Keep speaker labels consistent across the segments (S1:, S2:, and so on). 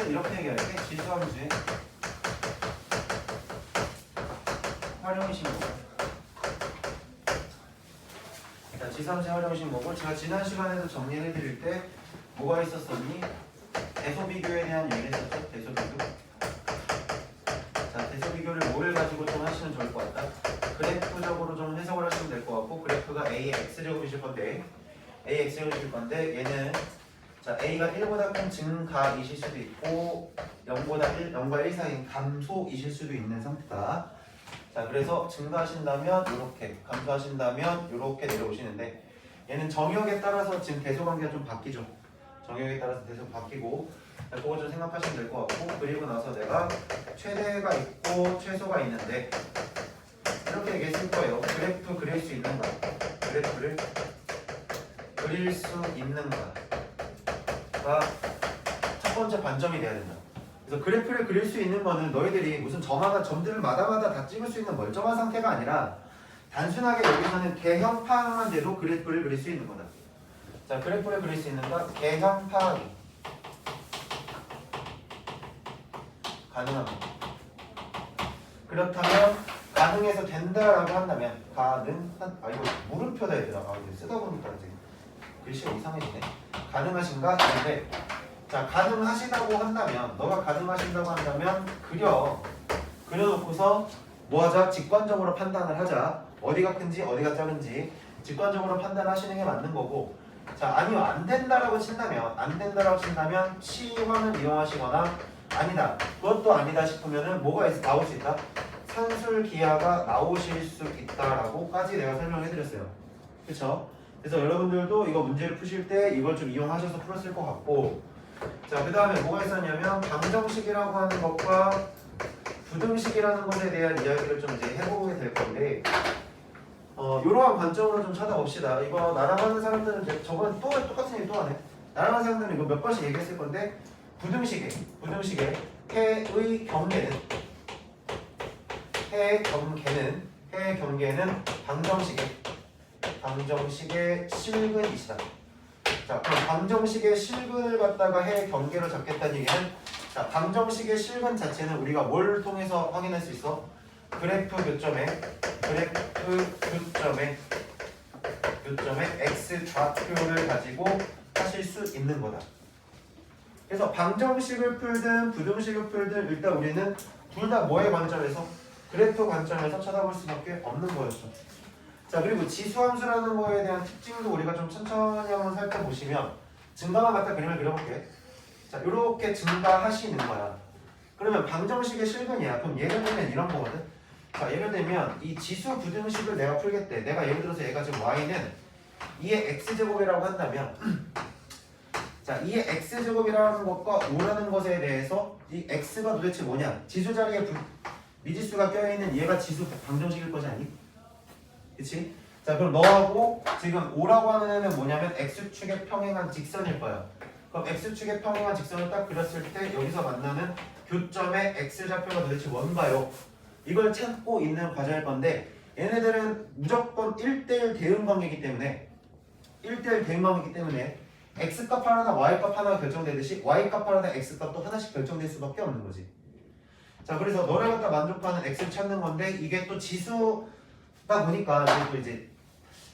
S1: 문제는 이렇게 해결해. 지수함수의 활용 신곡. 자, 지수함수의 활용 신곡을 제가 지난 시간에도 정리해 드릴 때 뭐가 있었었니? 대소비교에 대한 얘기를 했었죠. 대소비교. 자, 대소비교를 뭐를 가지고 좀 하시면 좋을 것 같다. 그래프적으로 좀 해석을 하시면 될 것 같고, 그래프가 A의 X제곱이실 건데 Ax제곱이실 건데 얘는 자, A가 1보다 큰 증가이실 수도 있고 0과 1 사이인 감소이실 수도 있는 상태다. 자, 그래서 증가하신다면 이렇게, 감소하신다면 이렇게 내려오시는데 얘는 정역에 따라서 지금 대소관계가 좀 바뀌죠. 정역에 따라서 대소 바뀌고, 자, 그거 좀 생각하시면 될 것 같고, 그리고 나서 내가 최대가 있고 최소가 있는데 이렇게 얘기했을 거예요. 그래프 그릴 수 있는가? 그래프를 그릴 수 있는가가 첫 번째 관점이 돼야 된다. 그래서 그래프를 그릴 수 있는 거는 너희들이 무슨 점들을 마다마다 다 찍을 수 있는 멀쩡한 상태가 아니라 단순하게 여기서는 개형 파악만 돼도 그래프를 그릴 수 있는 거다. 자, 그래프를 그릴 수 있는가? 개형 파악이 가능합니다. 그렇다면 가능해서 된다라고 한다면 이거 물음표다 얘들아. 이거 쓰다 보니까 이제 글씨가 이상해지네. 가능하신가? 근데 자, 가능하시다고 한다면, 너가 가능하신다고 한다면 그려놓고서 뭐 하자? 직관적으로 판단을 하자. 어디가 큰지 어디가 작은지 직관적으로 판단하시는 게 맞는 거고, 자, 아니요 안 된다라고 친다면 치환을 이용하시거나, 아니다 그것도 아니다 싶으면은 뭐가 나올 수 있다? 산술기하가 나오실 수 있다라고까지 내가 설명해 드렸어요. 그쵸? 그래서 여러분들도 이거 문제를 푸실 때 이걸 좀 이용하셔서 풀었을 것 같고, 자, 그 다음에 뭐가 있었냐면 방정식이라고 하는 것과 부등식이라는 것에 대한 이야기를 좀 이제 해보게 될 건데, 이러한 관점으로 좀 찾아봅시다. 이거 나랑 하는 사람들은 이제 저번에 또 똑같은 얘기 또 하네. 나랑 하는 사람들은 이거 몇 번씩 얘기했을 건데, 부등식의 해의 경계는 방정식의 실근이시다. 자, 그럼 방정식의 실근을 갖다가 해 경계로 잡겠다는 얘기는, 자, 방정식의 실근 자체는 우리가 뭘 통해서 확인할 수 있어? 그래프 교점에 x 좌표를 가지고 하실 수 있는 거다. 그래서 방정식을 풀든 부등식을 풀든 일단 우리는 둘 다 뭐의 관점에서? 그래프 관점에서 쳐다볼 수밖에 없는 거였죠. 자, 그리고 지수함수라는 거에 대한 특징도 우리가 좀 천천히 한번 살펴보시면, 증가만 갖다 그림을 그려볼게. 자, 이렇게 증가하시는 거야. 그러면 방정식의 실근이야. 그럼 예를 들면 이런 거거든. 자, 예를 들면 이 지수 부등식을 내가 풀겠대. 내가 예를 들어서 얘가 지금 y는 2의 x제곱이라고 한다면 자, 2의 x제곱이라는 것과 5라는 것에 대해서 이 x가 도대체 뭐냐? 지수 자리에 미지수가 껴있는 얘가 지수 방정식일 거지 않니? 그치? 자, 그럼 너하고 지금 5라고 하는 애는 뭐냐면 x축에 평행한 직선일 거야. 그럼 x축에 평행한 직선을 딱 그렸을 때 여기서 만나는 교점의 x좌표가 도대체 뭔가요? 이걸 찾고 있는 과정일 건데, 얘네들은 무조건 1대1 대응 관계이기 때문에 x값 하나나 y값 하나가 결정되듯이 y값 하나나 x값도 하나씩 결정될 수밖에 없는 거지. 자, 그래서 너를 갖다 만족하는 x를 찾는 건데, 이게 또 지수다 보니까 이제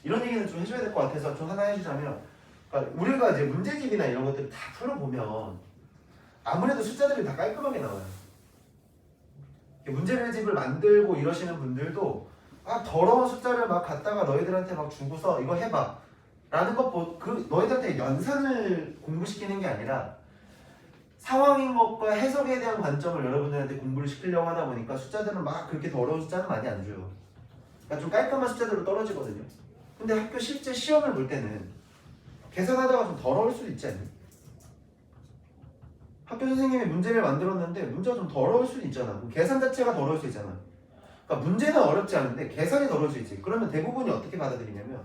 S1: 이런 얘기는 좀 해줘야 될 것 같아서 좀 하나 해주자면, 그러니까 우리가 이제 문제집이나 이런 것들을 다 풀어보면 아무래도 숫자들이 다 깔끔하게 나와요. 문제집을 만들고 이러시는 분들도 더러운 숫자를 막 갖다가 너희들한테 막 주고서 이거 해봐 라는 것, 너희들한테 연산을 공부시키는 게 아니라 상황인 것과 해석에 대한 관점을 여러분들한테 공부를 시키려고 하다 보니까 숫자들은 막 그렇게 더러운 숫자는 많이 안 줘요. 그러니까 좀 깔끔한 숫자들로 떨어지거든요. 근데 학교 실제 시험을 볼 때는 계산하다가 좀 더러울 수도 있지 않니? 학교 선생님이 문제를 만들었는데 문제가 좀 더러울 수도 있잖아. 계산 자체가 더러울 수 있잖아. 그러니까 문제는 어렵지 않은데 계산이 더러울 수 있지. 그러면 대부분이 어떻게 받아들이냐면,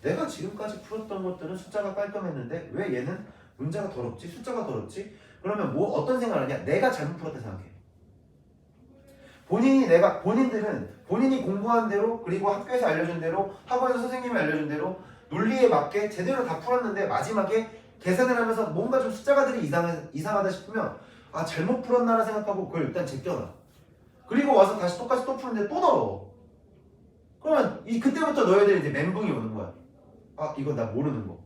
S1: 내가 지금까지 풀었던 것들은 숫자가 깔끔했는데 왜 얘는 문제가 더럽지? 숫자가 더럽지? 그러면 어떤 생각을 하냐? 내가 잘못 풀었다 생각해. 본인들은 본인이 공부한 대로, 그리고 학교에서 알려준 대로, 학원에서 선생님이 알려준 대로 논리에 맞게 제대로 다 풀었는데 마지막에 계산을 하면서 뭔가 좀 숫자가들이 이상하다 싶으면 아 잘못 풀었나라 생각하고 그걸 일단 제껴놔. 그리고 와서 다시 똑같이 또 푸는데 또 더러워. 그러면 그때부터 너희들 이제 멘붕이 오는 거야. 아 이거 나 모르는 거.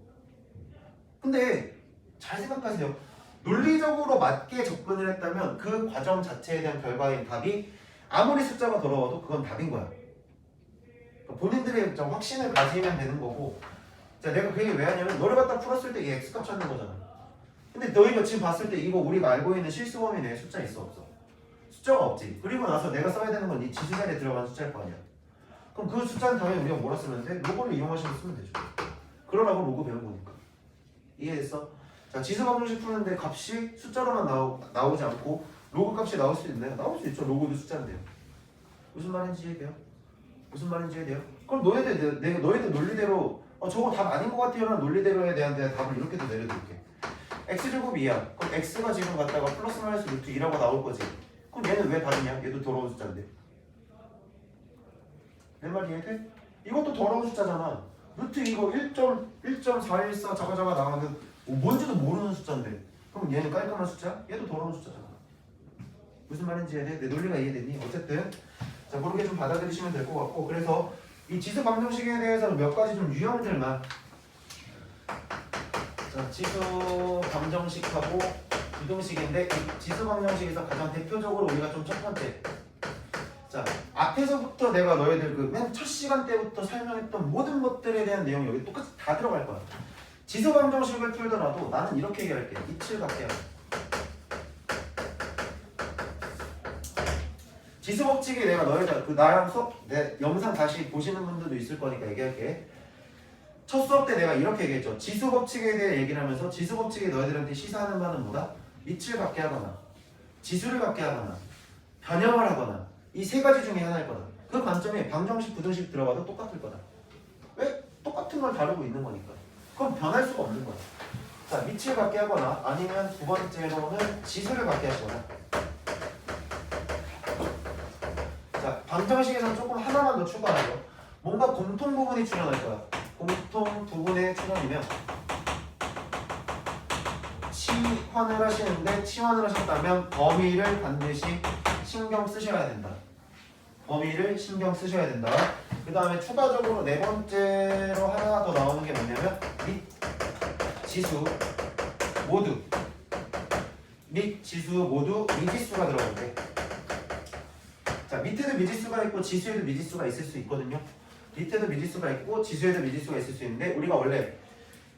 S1: 근데 잘 생각하세요. 논리적으로 맞게 접근을 했다면 그 과정 자체에 대한 결과인 답이 아무리 숫자가 더러워도 그건 답인 거야. 그러니까 본인들의 확신을 가지면 되는 거고. 자, 내가 그 얘기 왜 하냐면 너를 갖다 풀었을 때 이 x값 찾는 거잖아. 근데 너희가 지금 봤을 때 이거 우리가 알고 있는 실수 범위 내에 숫자 있어 없어? 숫자가 없지. 그리고 나서 내가 써야 되는 건 이 지수 자리에 들어간 숫자일 거 아니야. 그럼 그 숫자는 당연히 우리가 뭐라 쓰면 돼? 로그를 이용하시면 쓰면 되죠. 그러라고 로그 배운 거니까. 이해했어? 자, 지수 방정식 푸는데 값이 숫자로만 나오지 않고 로그 값이 나올 수 있나요? 나올 수 있죠. 로그도 숫자인데요. 무슨 말인지 이해돼요? 무슨 말인지 이해돼요? 그럼 너희들 논리대로 저거 답 아닌 것 같아요라는 논리대로에 대한 답을 이렇게도 내려줄게. x제곱 2야. 그럼 x가 지금 갖다가 플러스 마이너스 루트 2라고 나올 거지. 그럼 얘는 왜 다르냐? 얘도 더러운 숫자인데. 내 말이 이해돼? 이것도 더러운 숫자잖아. 루트 이거 1.414 자가자가 나가면 뭔지도 모르는 숫자인데. 그럼 얘는 깔끔한 숫자? 얘도 더러운 숫자잖아. 무슨 말인지 이해돼? 내 논리가 이해되니? 어쨌든 자 그렇게 좀 받아들이시면 될 것 같고, 그래서 이 지수 방정식에 대해서는 몇 가지 좀 유형들만. 자, 지수 방정식하고 부등식인데 이 지수 방정식에서 가장 대표적으로 우리가 좀 첫 번째. 자, 앞에서부터 내가 너희들 그 맨 첫 시간 때부터 설명했던 모든 것들에 대한 내용이 여기 똑같이 다 들어갈 거야. 지수 방정식을 풀더라도 나는 이렇게 얘기할게. 이치를 갖게 해. 지수 법칙이 내가 너희들 나랑 수업 내 영상 다시 보시는 분들도 있을 거니까 얘기할게. 첫 수업 때 내가 이렇게 얘기했죠. 지수 법칙에 대해 얘기를 하면서 지수 법칙이 너희들한테 시사하는 바는 뭐다? 밑을 갖게 하거나 지수를 갖게 하거나 변형을 하거나 이 세 가지 중에 하나일 거다. 그 관점이 방정식, 부등식 들어가도 똑같을 거다. 왜? 똑같은 걸 다루고 있는 거니까. 그럼 변할 수가 없는 거야. 자, 밑을 갖게 하거나 아니면 두 번째로는 지수를 갖게 하거나. 자, 방정식에서는 조금 하나만 더 추가하죠. 뭔가 공통 부분이 출현할 거야. 공통 부분의 출현이면 치환을 하시는데 치환을 하셨다면 범위를 반드시 신경 쓰셔야 된다. 범위를 신경 쓰셔야 된다. 그 다음에 추가적으로 네 번째로 하나 더 나오는 게 뭐냐면 및 지수 모두 미지수가 들어가는데, 자, 밑에도 미지수가 있고 지수에도 미지수가 있을 수 있거든요. 밑에도 미지수가 있고 지수에도 미지수가 있을 수 있는데 우리가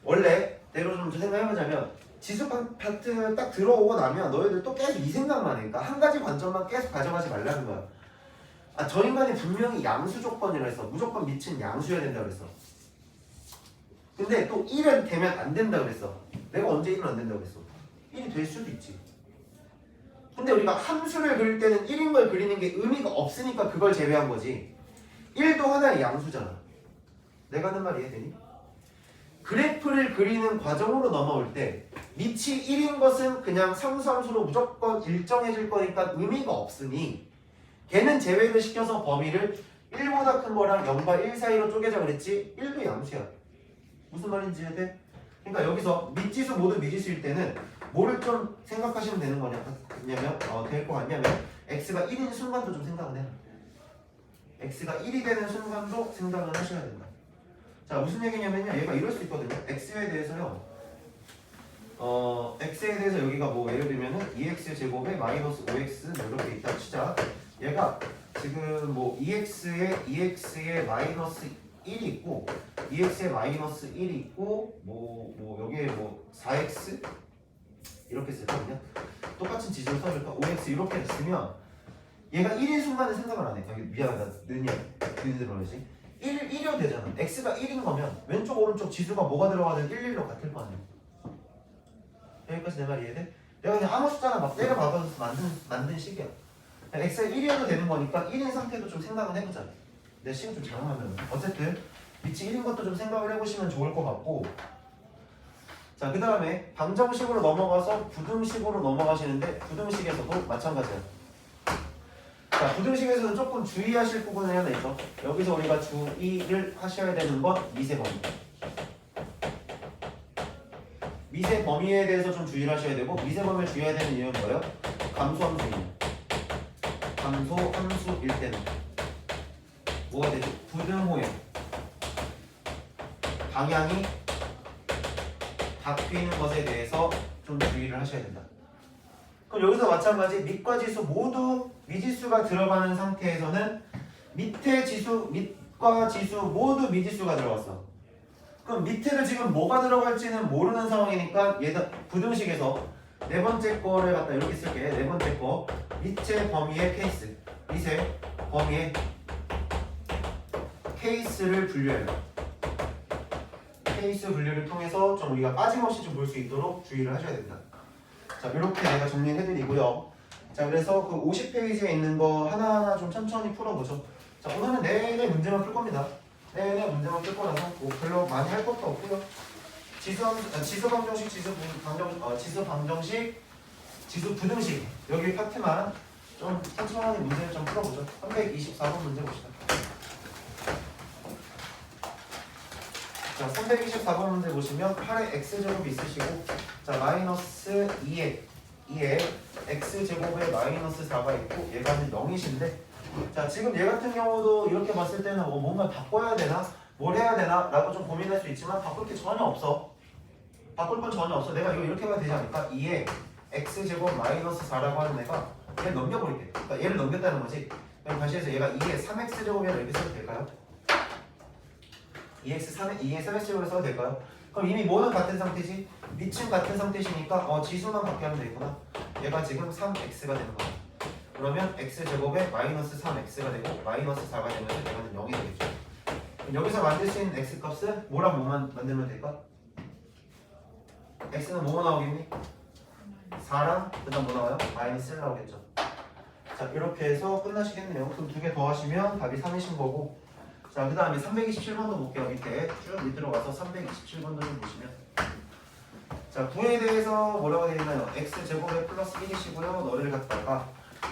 S1: 원래대로 좀 생각해보자면 지수 파트를 딱 들어오고 나면 너희들 또 계속 이 생각만 해. 그러니까 한 가지 관점만 계속 가져가지 말라는 거야. 아, 저 인간이 분명히 양수 조건이라 했어. 무조건 밑은 양수여야 된다 그랬어. 근데 또 1은 되면 안 된다 그랬어. 내가 언제 1은 안 된다고 그랬어? 1이 될 수도 있지. 근데 우리가 함수를 그릴 때는 1인 걸 그리는 게 의미가 없으니까 그걸 제외한 거지. 1도 하나의 양수잖아. 내가 하는 말 이해되니? 그래프를 그리는 과정으로 넘어올 때 밑이 1인 것은 그냥 상수함수로 무조건 일정해질 거니까 의미가 없으니 걔는 제외를 시켜서 범위를 1보다 큰 거랑 0과 1 사이로 쪼개자 그랬지. 1도 양수야. 무슨 말인지 이해돼? 그러니까 여기서 밑지수 모두 미지수일 때는 뭐를 좀 생각하시면 되는 거냐면 될 거 같냐면 x가 1인 순간도 좀 생각을 해라. x가 1이 되는 순간도 생각을 하셔야 된다. 자, 무슨 얘기냐면요, 얘가 이럴 수 있거든요. x에 대해서요, x에 대해서 여기가 뭐 예를 들면은 2x 제곱에 마이너스 5x 뭐 이렇게 있다 치자. 얘가 지금 뭐 2x에 마이너스 1이 있고 2x에 마이너스 1이 있고 뭐 여기에 뭐 4x 이렇게 쓰거든요. 똑같은 지수를 써줄까? 5x 이렇게 쓰면 얘가 1인 순간에 생각을 안 해. 여기 미안하다. 느니 들어야지. 1이 되잖아. x가 1인 거면 왼쪽 오른쪽 지수가 뭐가 들어가든 1, 1로 같을 거 아니야. 여기까지 내 말 이해돼? 내가 그냥 아무 숫자나 막 때려박아서 만든 식이야. x가 1이어도 되는 거니까 1인 상태도 좀 생각을 해보자. 내 식을 좀 잘못하면 어쨌든 밑이 1인 것도 좀 생각을 해보시면 좋을 것 같고, 자, 그 다음에 방정식으로 넘어가서 부등식으로 넘어가시는데 부등식에서도 마찬가지야. 자, 부등식에서는 조금 주의하실 부분이 하나 있죠. 여기서 우리가 주의를 하셔야 되는 건 미세 범위. 미세 범위에 대해서 좀 주의를 하셔야 되고 미세 범위를 주의해야 되는 이유는 뭐예요? 감소함수예요. 감소함수일 때는 뭐가 되죠? 부등호의 방향이 바뀌는 것에 대해서 좀 주의를 하셔야 된다. 그럼 여기서 마찬가지 밑과 지수 모두 미지수가 들어가는 상태에서는 밑에 지수, 밑과 지수 모두 미지수가 들어갔어. 그럼 밑에를 지금 뭐가 들어갈지는 모르는 상황이니까 얘는 부등식에서 네 번째 거를 갖다 이렇게 쓸게. 네 번째 거 밑의 범위의 케이스, 밑의 범위의 케이스를 분류해요. 케이스 분류를 통해서 좀 우리가 빠짐없이 좀 볼 수 있도록 주의를 하셔야 된다. 자, 이렇게 내가 정리해드리고요. 자, 그래서 그 50페이지에 있는 거 하나하나 좀 천천히 풀어보죠. 자, 오늘은 내내 문제만 풀 겁니다. 내내 문제만 풀 거라서 뭐 별로 많이 할 것도 없고요. 지수 방정식, 지수 방정식, 지수 부등식 여기 파트만 좀 천천히 문제를 좀 풀어보죠. 324번 문제 봅시다. 자, 324번 문제 보시면 8의 x제곱이 있으시고 자 마이너스 2에 x제곱에 마이너스 4가 있고 얘가 0이신데 자 지금 얘 같은 경우도 이렇게 봤을 때는 뭔가 바꿔야 되나? 뭘 해야 되나? 라고 좀 고민할 수 있지만 바꿀 게 전혀 없어. 바꿀 건 전혀 없어. 내가 이거 이렇게 하면 되지 않을까? 2에 x제곱 마이너스 4라고 하는 애가 얘를 넘겨버릴게. 그러니까 얘를 넘겼다는 거지. 그럼 다시 해서 얘가 2에 3x제곱이라 이렇게 써도 될까요? 2에 3x제곱을 써도 될까요? 그럼 이미 뭐는 같은 상태지? 밑은 같은 상태시니까 지수만 바뀌게 하면 되겠구나. 얘가 지금 3x가 되는 거야. 그러면 x제곱에 마이너스 3x가 되고 마이너스 4가 되면서 얘가는 0이 되겠죠. 그럼 여기서 만들 수 있는 x값은 뭐랑 뭐만 만들면 될까? x는 뭐뭐 나오겠니? 4랑 그 다음 뭐 나와요? 마이너스 1 나오겠죠. 자 이렇게 해서 끝나시겠네요. 그럼 두 개 더 하시면 답이 3이신 거고 자 그 다음에 327번도 볼게요. 밑에 쭉 밑으로 가서 327번도 좀 보시면 자 9에 대해서 뭐라고 되어 있나요? x제곱에 플러스 1이시고요. 너를 갖다가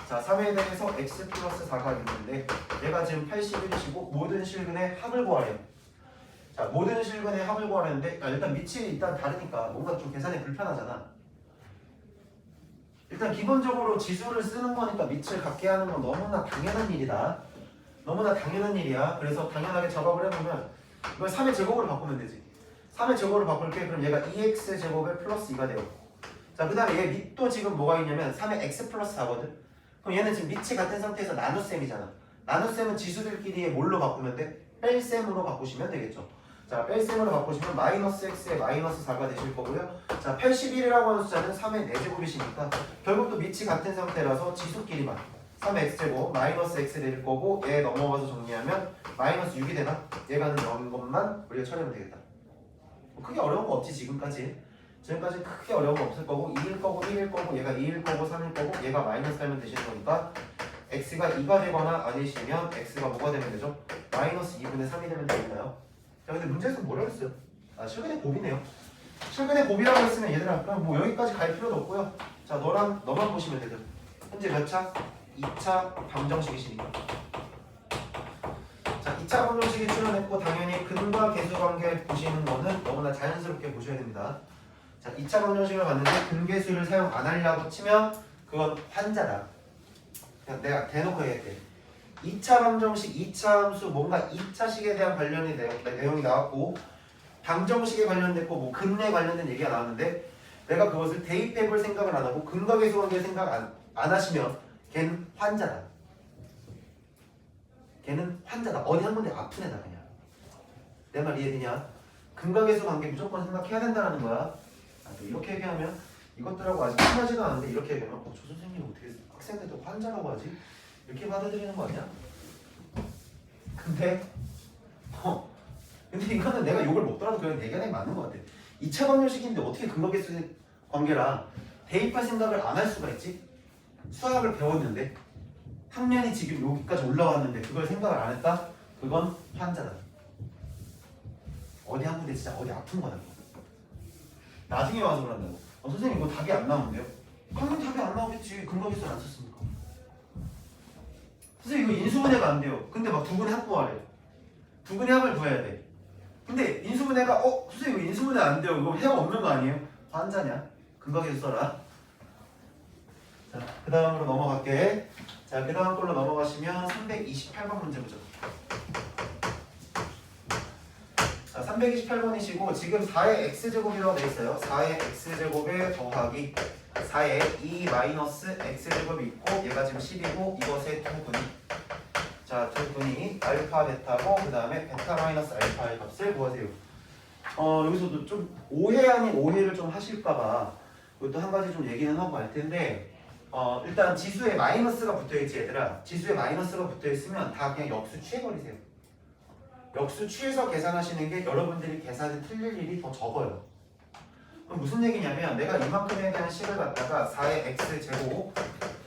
S1: 자 3에 대해서 x 플러스 4가 있는데 얘가 지금 81이시고 모든 실근의 합을 구하래요. 자 모든 실근의 합을 구하라는데 일단 밑이 일단 다르니까 뭔가 좀 계산이 불편하잖아. 일단 기본적으로 지수를 쓰는 거니까 밑을 갖게 하는 건 너무나 당연한 일이다. 너무나 당연한 일이야. 그래서 당연하게 작업을 해보면 이걸 3의 제곱으로 바꾸면 되지. 3의 제곱으로 바꿀게. 그럼 얘가 2x제곱에 플러스 2가 돼요. 자 그 다음에 얘 밑도 지금 뭐가 있냐면 3의 x 플러스 4거든. 그럼 얘는 지금 밑이 같은 상태에서 나눗셈이잖아. 나눗셈은 지수들끼리의 뭘로 바꾸면 돼? 뺄셈으로 바꾸시면 되겠죠. 자 뺄셈으로 바꾸시면 마이너스 x에 마이너스 4가 되실 거고요. 자 81이라고 하는 숫자는 3의 4제곱이시니까 결국 또 밑이 같은 상태라서 지수끼리만 3의 x제곱 마이너스 x 될 거고 얘 넘어가서 정리하면 마이너스 6이 되나? 얘가는 0인 것만 우리가 처리하면 되겠다. 뭐 크게 어려운 거 없지 지금까지 크게 어려운 거 없을 거고 2일 거고 1일 거고 얘가 2일 거고 3일 거고 얘가 마이너스 하면 되시는 거니까 x가 2가 되거나 아니시면 x가 뭐가 되면 되죠? 마이너스 2분의 3이 되면 되겠나요? 자 근데 문제에서 뭐라고 했어요? 아 실근의 곱이네요. 실근의 곱이라고 했으면 얘들아 그럼 뭐 여기까지 갈 필요도 없고요. 자 너만 보시면 되죠. 현재 몇 차? 2차 방정식이시니까. 자 2차 방정식이 출현했고 당연히 근과 계수 관계 보시는 거는 너무나 자연스럽게 보셔야 됩니다. 자 2차 방정식을 봤는데 근계수를 사용 안 하려고 치면 그건 환자다. 그냥 내가 대놓고 얘기할게. 2차 방정식, 2차 함수 뭔가 2차식에 대한 관련이 내용이 나왔고 방정식에 관련됐고 뭐 근에 관련된 얘기가 나왔는데 내가 그것을 대입해 볼 생각을 안 하고 근과 계수 관계 생각 안 하시면 걔는 환자다. 걔는 환자다. 어디 한 군데 아픈 애다 그냥. 내 말 이해되냐? 근과 계수 관계 무조건 생각해야 된다는 거야. 또 이렇게 얘기하면 이것들하고 아직 친하지도 않은데 이렇게 얘기하면 저 선생님 어떻게 학생들도 환자라고 하지? 이렇게 받아들이는 거 아니야? 근데 이거는 내가 욕을 먹더라도 그냥 얘기하는 게 맞는 것 같아. 2차 방정식인데 어떻게 근거 계수 관계랑 대입할 생각을 안 할 수가 있지? 수학을 배웠는데 학년이 지금 여기까지 올라왔는데 그걸 생각을 안 했다? 그건 환자다. 어디 한 군데 진짜 어디 아픈 거다. 나중에 와서 그런다고. 선생님 이거 답이 안 나오는데요? 당연히 답이 안 나오겠지. 근거 계수를 안 썼으니까. 선생님 이거 인수분해가 안 돼요. 근데 막 두분의 합 구하래. 두분의 합을 구해야 돼. 근데 인수분해가 선생님 이거 인수분해 안 돼요. 이거 해가 없는 거 아니에요? 환자냐? 근거계수 써라. 자, 그 다음으로 넘어갈게. 자, 그 다음 걸로 넘어가시면 328번 문제 보죠. 자, 328번이시고 지금 4의 x제곱이라고 되어 있어요. 4의 x제곱에 더하기 4의 2 마이너스 x제곱이 있고 얘가 지금 10이고 이것의 두 분이 자, 두 분이 알파 베타고 그 다음에 베타 마이너스 알파의 값을 구하세요. 여기서도 좀 오해 아닌 오해를 좀 하실까봐 이것도 한 가지 좀 얘기는 하고 갈 텐데 일단 지수에 마이너스가 붙어있지 얘들아. 지수에 마이너스가 붙어있으면 다 그냥 역수 취해버리세요. 역수 취해서 계산하시는 게 여러분들이 계산이 틀릴 일이 더 적어요. 그럼 무슨 얘기냐면 내가 이만큼에 대한 식을 갖다가 4의 x제곱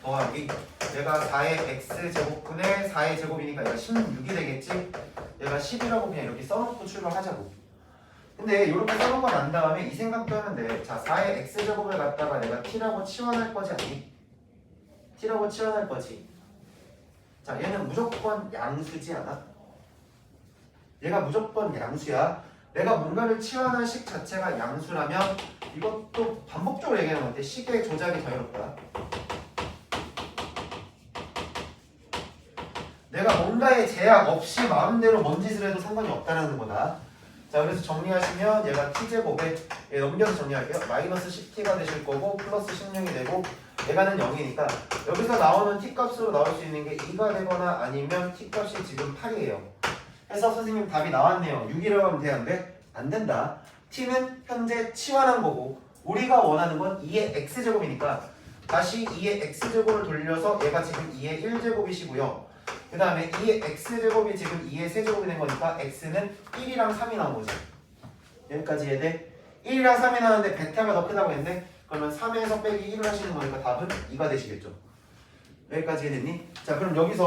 S1: 더하기 얘가 4의 x제곱분의 4의 제곱이니까 얘가 16이 되겠지. 얘가 10이라고 그냥 이렇게 써놓고 출발하자고. 근데 이렇게 써놓고 난 다음에 이 생각도 하면 돼. 자, 4의 x제곱을 갖다가 내가 t라고 치환할 거지 아니? t라고 치환할 거지. 자, 얘는 무조건 양수지 않아? 얘가 무조건 양수야. 내가 뭔가를 치환할 식 자체가 양수라면 이것도 반복적으로 얘기하는 것 같아. 식의 조작이 자유롭다. 내가 뭔가의 제약 없이 마음대로 뭔 짓을 해도 상관이 없다는 거다. 자, 그래서 정리하시면 얘가 t제곱에 넘겨서 정리할게요. 마이너스 10t가 되실 거고 플러스 16이 되고 얘가는 0이니까 여기서 나오는 t 값으로 나올 수 있는 게 2가 되거나 아니면 t 값이 지금 8이에요. 해서 선생님 답이 나왔네요. 6이라고 하면 되는데 안 된다. t는 현재 치환한 거고 우리가 원하는 건 2의 x제곱이니까 다시 2의 x제곱을 돌려서 얘가 지금 2의 1제곱이시고요. 그 다음에 2의 x제곱이 지금 2의 세제곱이 된 거니까 x는 1이랑 3이 나온 거죠. 여기까지 이해돼? 1이랑 3이 나왔는데 베타가 더 크다고 했는데 그러면 3에서 빼기 1을 하시는 거니까 답은 2가 되시겠죠. 여기까지 이해됐니? 자, 그럼 여기서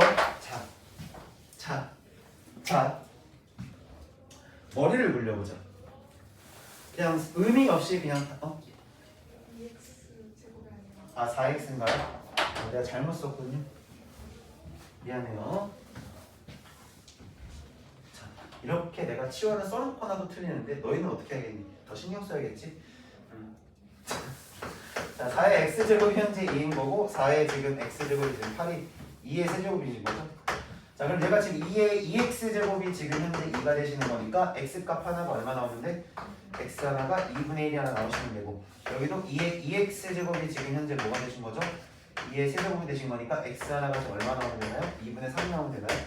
S1: 자 머리를 굴려보자. 그냥 의미 없이 그냥 4x인가요? 내가 잘못 썼군요. 미안해요. 자, 이렇게 내가 치환을 써놓고 나도 틀리는데 너희는 어떻게 하겠니? 더 신경 써야겠지? 자, 4의 x제곱이 현재 2인 거고 4의 지금 x제곱이 지금 8이 2의 세제곱인 거죠. 자, 그럼 얘가 지금 2의 2x제곱이 지금 현재 2가 되시는 거니까 x값 하나가 얼마 나오는데 x 하나가 2분의 1이 하나 나오시면 되고 여기도 2의 2x제곱이 지금 현재 뭐가 되신 거죠? 2의 세제곱이 되신 거니까 x 하나가 지금 얼마 나오면 되나요? 2분의 3이 나오면 되나요?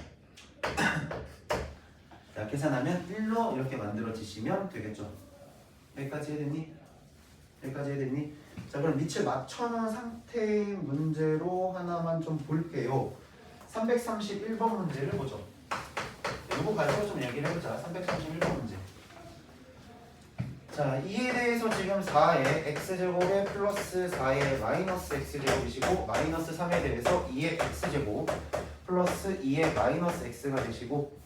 S1: 자, 계산하면 1로 이렇게 만들어지시면 되겠죠. 여기까지 해야되니? 여기까지 해야되니? 자, 그럼 밑을 맞춰놓은 상태의 문제로 하나만 좀 볼게요. 331번 문제를 보죠. 이거 가지고 좀 얘기를 해보자. 331번 문제. 자, 이에 대해서 지금 4의 x제곱에 플러스 4의 마이너스 x제곱이시고 마이너스 3에 대해서 2의 x제곱 플러스 2의 마이너스 x가 되시고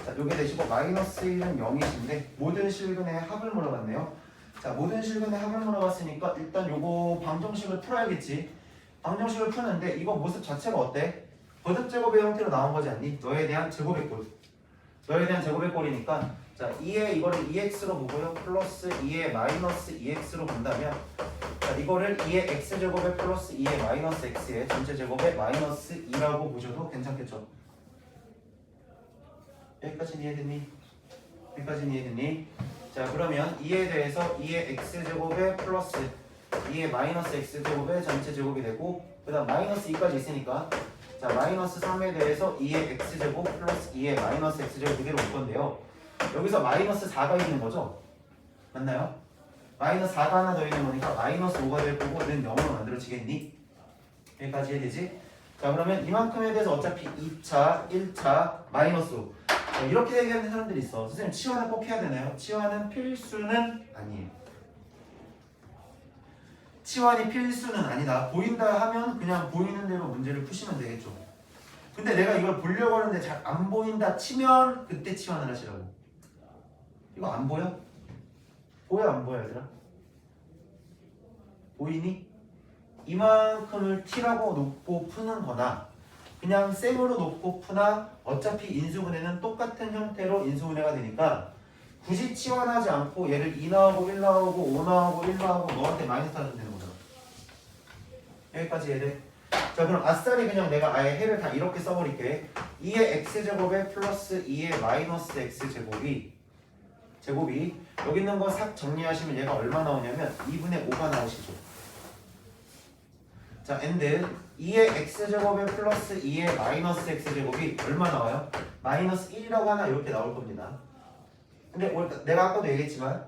S1: 자, 요게 되시고 마이너스 1은 0이신데 모든 실근의 합을 물어봤네요. 자, 모든 실근의 합을 물어봤으니까 일단 요거 방정식을 풀어야겠지. 방정식을 푸는데 이거 모습 자체가 어때? 거듭제곱의 형태로 나온 거지 않니? 너에 대한 제곱의 꼴. 너에 대한 제곱의 꼴이니까 자, 2의 이거를 2x로 보고요. 플러스 2의 마이너스 2x로 본다면 자, 이거를 2의 x제곱에 플러스 2의 마이너스 x의 전체 제곱에 마이너스 2라고 보셔도 괜찮겠죠. 여기까지는 이해됐니? 여기까지는 이해됐니? 자, 그러면 2에 대해서 2의 x제곱에 플러스 2의 마이너스 x제곱의 전체 제곱이 되고 그 다음 마이너스 2까지 있으니까 자, 마이너스 3에 대해서 2의 x제곱 플러스 2의 마이너스 x제곱 그대로 올 건데요. 여기서 마이너스 4가 있는 거죠? 맞나요? 마이너스 4가 하나 더 있는 거니까 마이너스 5가 될 거고 는 0으로 만들어지겠니? 여기까지 해야 되지? 자, 그러면 이만큼에 대해서 어차피 2차, 1차, 마이너스 5 자, 이렇게 얘기하는 사람들이 있어. 선생님 치환을 꼭 해야 되나요? 치환은 필수는 아니에요. 치환이 필수는 아니다. 보인다 하면 그냥 보이는 대로 문제를 푸시면 되겠죠. 근데 내가 이걸 보려고 하는데 잘 안 보인다 치면 그때 치환을 하시라고. 이거 안 보여? 보여 안 보여 얘들아? 보이니? 이만큼을 t라고 놓고 푸는 거나 그냥 셈으로 놓고 푸나 어차피 인수분해는 똑같은 형태로 인수분해가 되니까 굳이 치환하지 않고 얘를 2 나오고 1 나오고 5 나오고 1 나오고 너한테 마이너스 하면 되는 거잖아. 여기까지 얘들. 자 그럼 아싸리 그냥 내가 아예 해를 다 이렇게 써버릴게. 2의 x제곱에 플러스 2의 마이너스 x제곱이 여기 있는 거 싹 정리하시면 얘가 얼마 나오냐면 2분의 5가 나오시죠. 자 and 2의 x제곱에 플러스 2의 마이너스 x제곱이 얼마 나와요? 마이너스 1이라고 하나 이렇게 나올 겁니다. 근데 내가 아까도 얘기했지만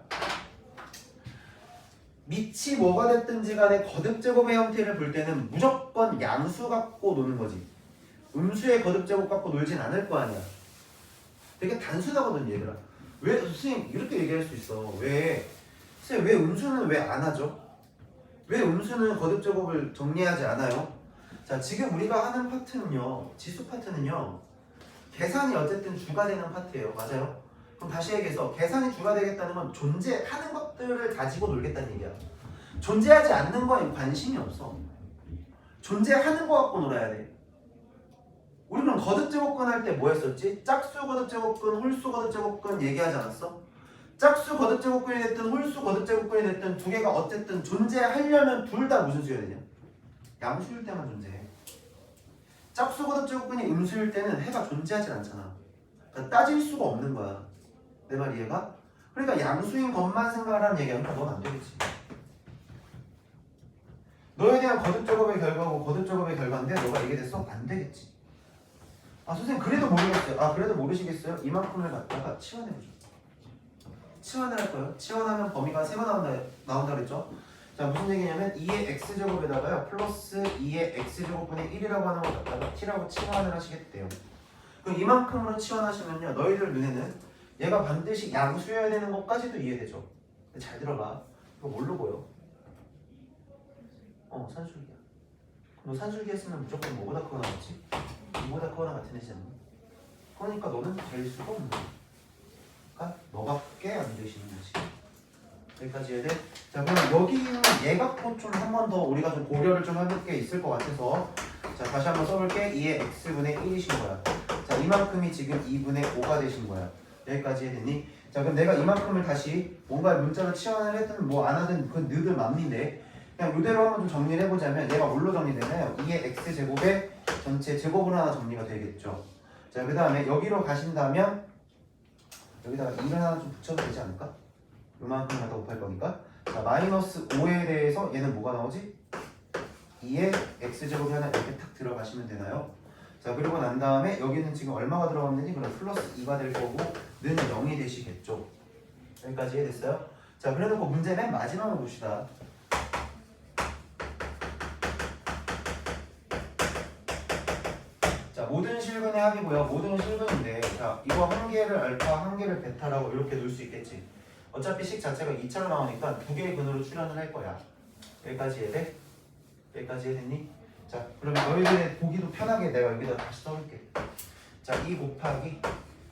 S1: 밑이 뭐가 됐든지 간에 거듭제곱의 형태를 볼 때는 무조건 양수 갖고 노는 거지. 음수의 거듭제곱 갖고 놀진 않을 거 아니야. 되게 단순하거든 얘들아. 왜 선생님 이렇게 얘기할 수 있어. 왜 선생님 왜 음수는 왜 안 하죠? 왜 음수는 거듭제곱을 정리하지 않아요? 자 지금 우리가 하는 파트는요, 지수 파트는요 계산이 어쨌든 주가 되는 파트예요. 맞아요? 그럼 다시 얘기해서 계산이 주가 되겠다는 건 존재하는 것들을 가지고 놀겠다는 얘기야. 존재하지 않는 거에 관심이 없어. 존재하는 거 갖고 놀아야 돼. 우리는 거듭제곱근 할 때 뭐 했었지? 짝수 거듭제곱근, 홀수 거듭제곱근 얘기하지 않았어? 짝수 거듭제곱근이 됐든 홀수 거듭제곱근이 됐든 두 개가 어쨌든 존재하려면 둘 다 무슨 수여야 되냐? 양수일 때만 존재해. 짝수 거듭제곱근이 음수일 때는 해가 존재하지 않잖아. 그러니까 따질 수가 없는 거야. 내 말 이해가? 그러니까 양수인 것만 생각하라는 얘기하니까 넌 안 되겠지. 너에 대한 거듭제곱의 결과고 거듭제곱의 결과인데 너가 이게 됐어? 안 되겠지. 아 선생님 그래도 모르겠어요. 아 그래도 모르시겠어요? 이만큼을 갖다가 치환해보죠. 치환을 할 거예요. 치환하면 범위가 3가 나온다 그랬죠? 자 무슨 얘기냐면 2의 x제곱에다가요 플러스 2의 x제곱분의 1이라고 하는 걸 갖다가 t라고 치환을 하시겠대요. 그럼 이만큼으로 치환하시면요 너희들 눈에는 얘가 반드시 양수여야 되는 것까지도 이해되죠? 근데 잘 들어봐. 이거 뭘로 보여? 산술기야. 너 산술기 했으면 무조건 뭐보다 크거나 같지? 이보다 크거나 같은 애잖아. 그러니까 너는 될 수가 없는 거야. 그러니까 너밖에 안 되시는 거지. 여기까지 해야 돼? 자 그럼 여기 있는 얘 갖고 좀 한 번 더 우리가 좀 고려를 좀 해볼 게 있을 것 같아서 자 다시 한번 써볼게. 2의 x분의 1이신 거야. 자 이만큼이 지금 2분의 5가 되신 거야. 여기까지 해야 되니? 자 그럼 내가 이만큼을 다시 뭔가 문자로 치환을 했든 뭐 안 하든 그건 너희들 맘인데 그냥 이대로 한번 좀 정리를 해보자면 얘가 뭘로 정리되나요? 2의 x제곱에 전체 제곱으로 하나 정리가 되겠죠. 자 그 다음에 여기로 가신다면 여기다가 2를 하나 좀 붙여도 되지 않을까? 요만큼 갖다 곱할 거니까 자 마이너스 5에 대해서 얘는 뭐가 나오지? 2의 x제곱이 하나 이렇게 탁 들어가시면 되나요? 자 그리고 난 다음에 여기는 지금 얼마가 들어갔느니 그럼 플러스 2가 될 거고 는 0이 되시겠죠. 여기까지 이해됐어요? 자 그래놓고 문제 맨 마지막으로 봅시다. 자 모든 실근의 합이고요. 모든 실근인데 자 이거 한 개를 알파 한 개를 베타라고 이렇게 놓을 수 있겠지. 어차피 식 자체가 2차로 나오니까 두 개의 근으로 출현을 할 거야. 여기까지 이해돼? 여기까지 이해됐니? 자 그러면 너희들의 보기도 편하게 내가 여기다 다시 써볼게. 자 2 곱하기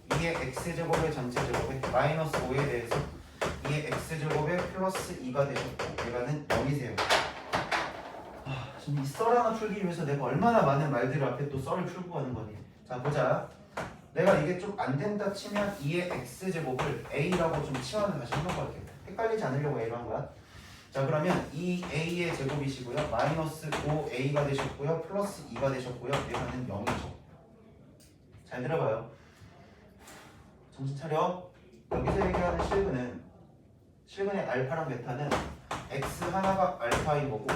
S1: 2의 x제곱의 전체 제곱에 마이너스 5에 대해서 2의 x제곱에 플러스 2가 되셨고 얘가는 0이세요. 지금 이 썰 하나 풀기 위해서 내가 얼마나 많은 말들 앞에 또 썰을 풀고 가는 거니. 자 보자. 내가 이게 좀 안 된다 치면 2의 x제곱을 a라고 좀 치환을 다시 해볼게요. 헷갈리지 않으려고 a로 한 거야. 자 그러면 2a의 제곱이시고요. 마이너스 5a가 되셨고요. 플러스 2가 되셨고요. 얘가는 0이죠. 잘 들어봐요. 정신 차려. 여기서 얘기하는 실근의 알파랑 베타는 x 하나가 알파인 거고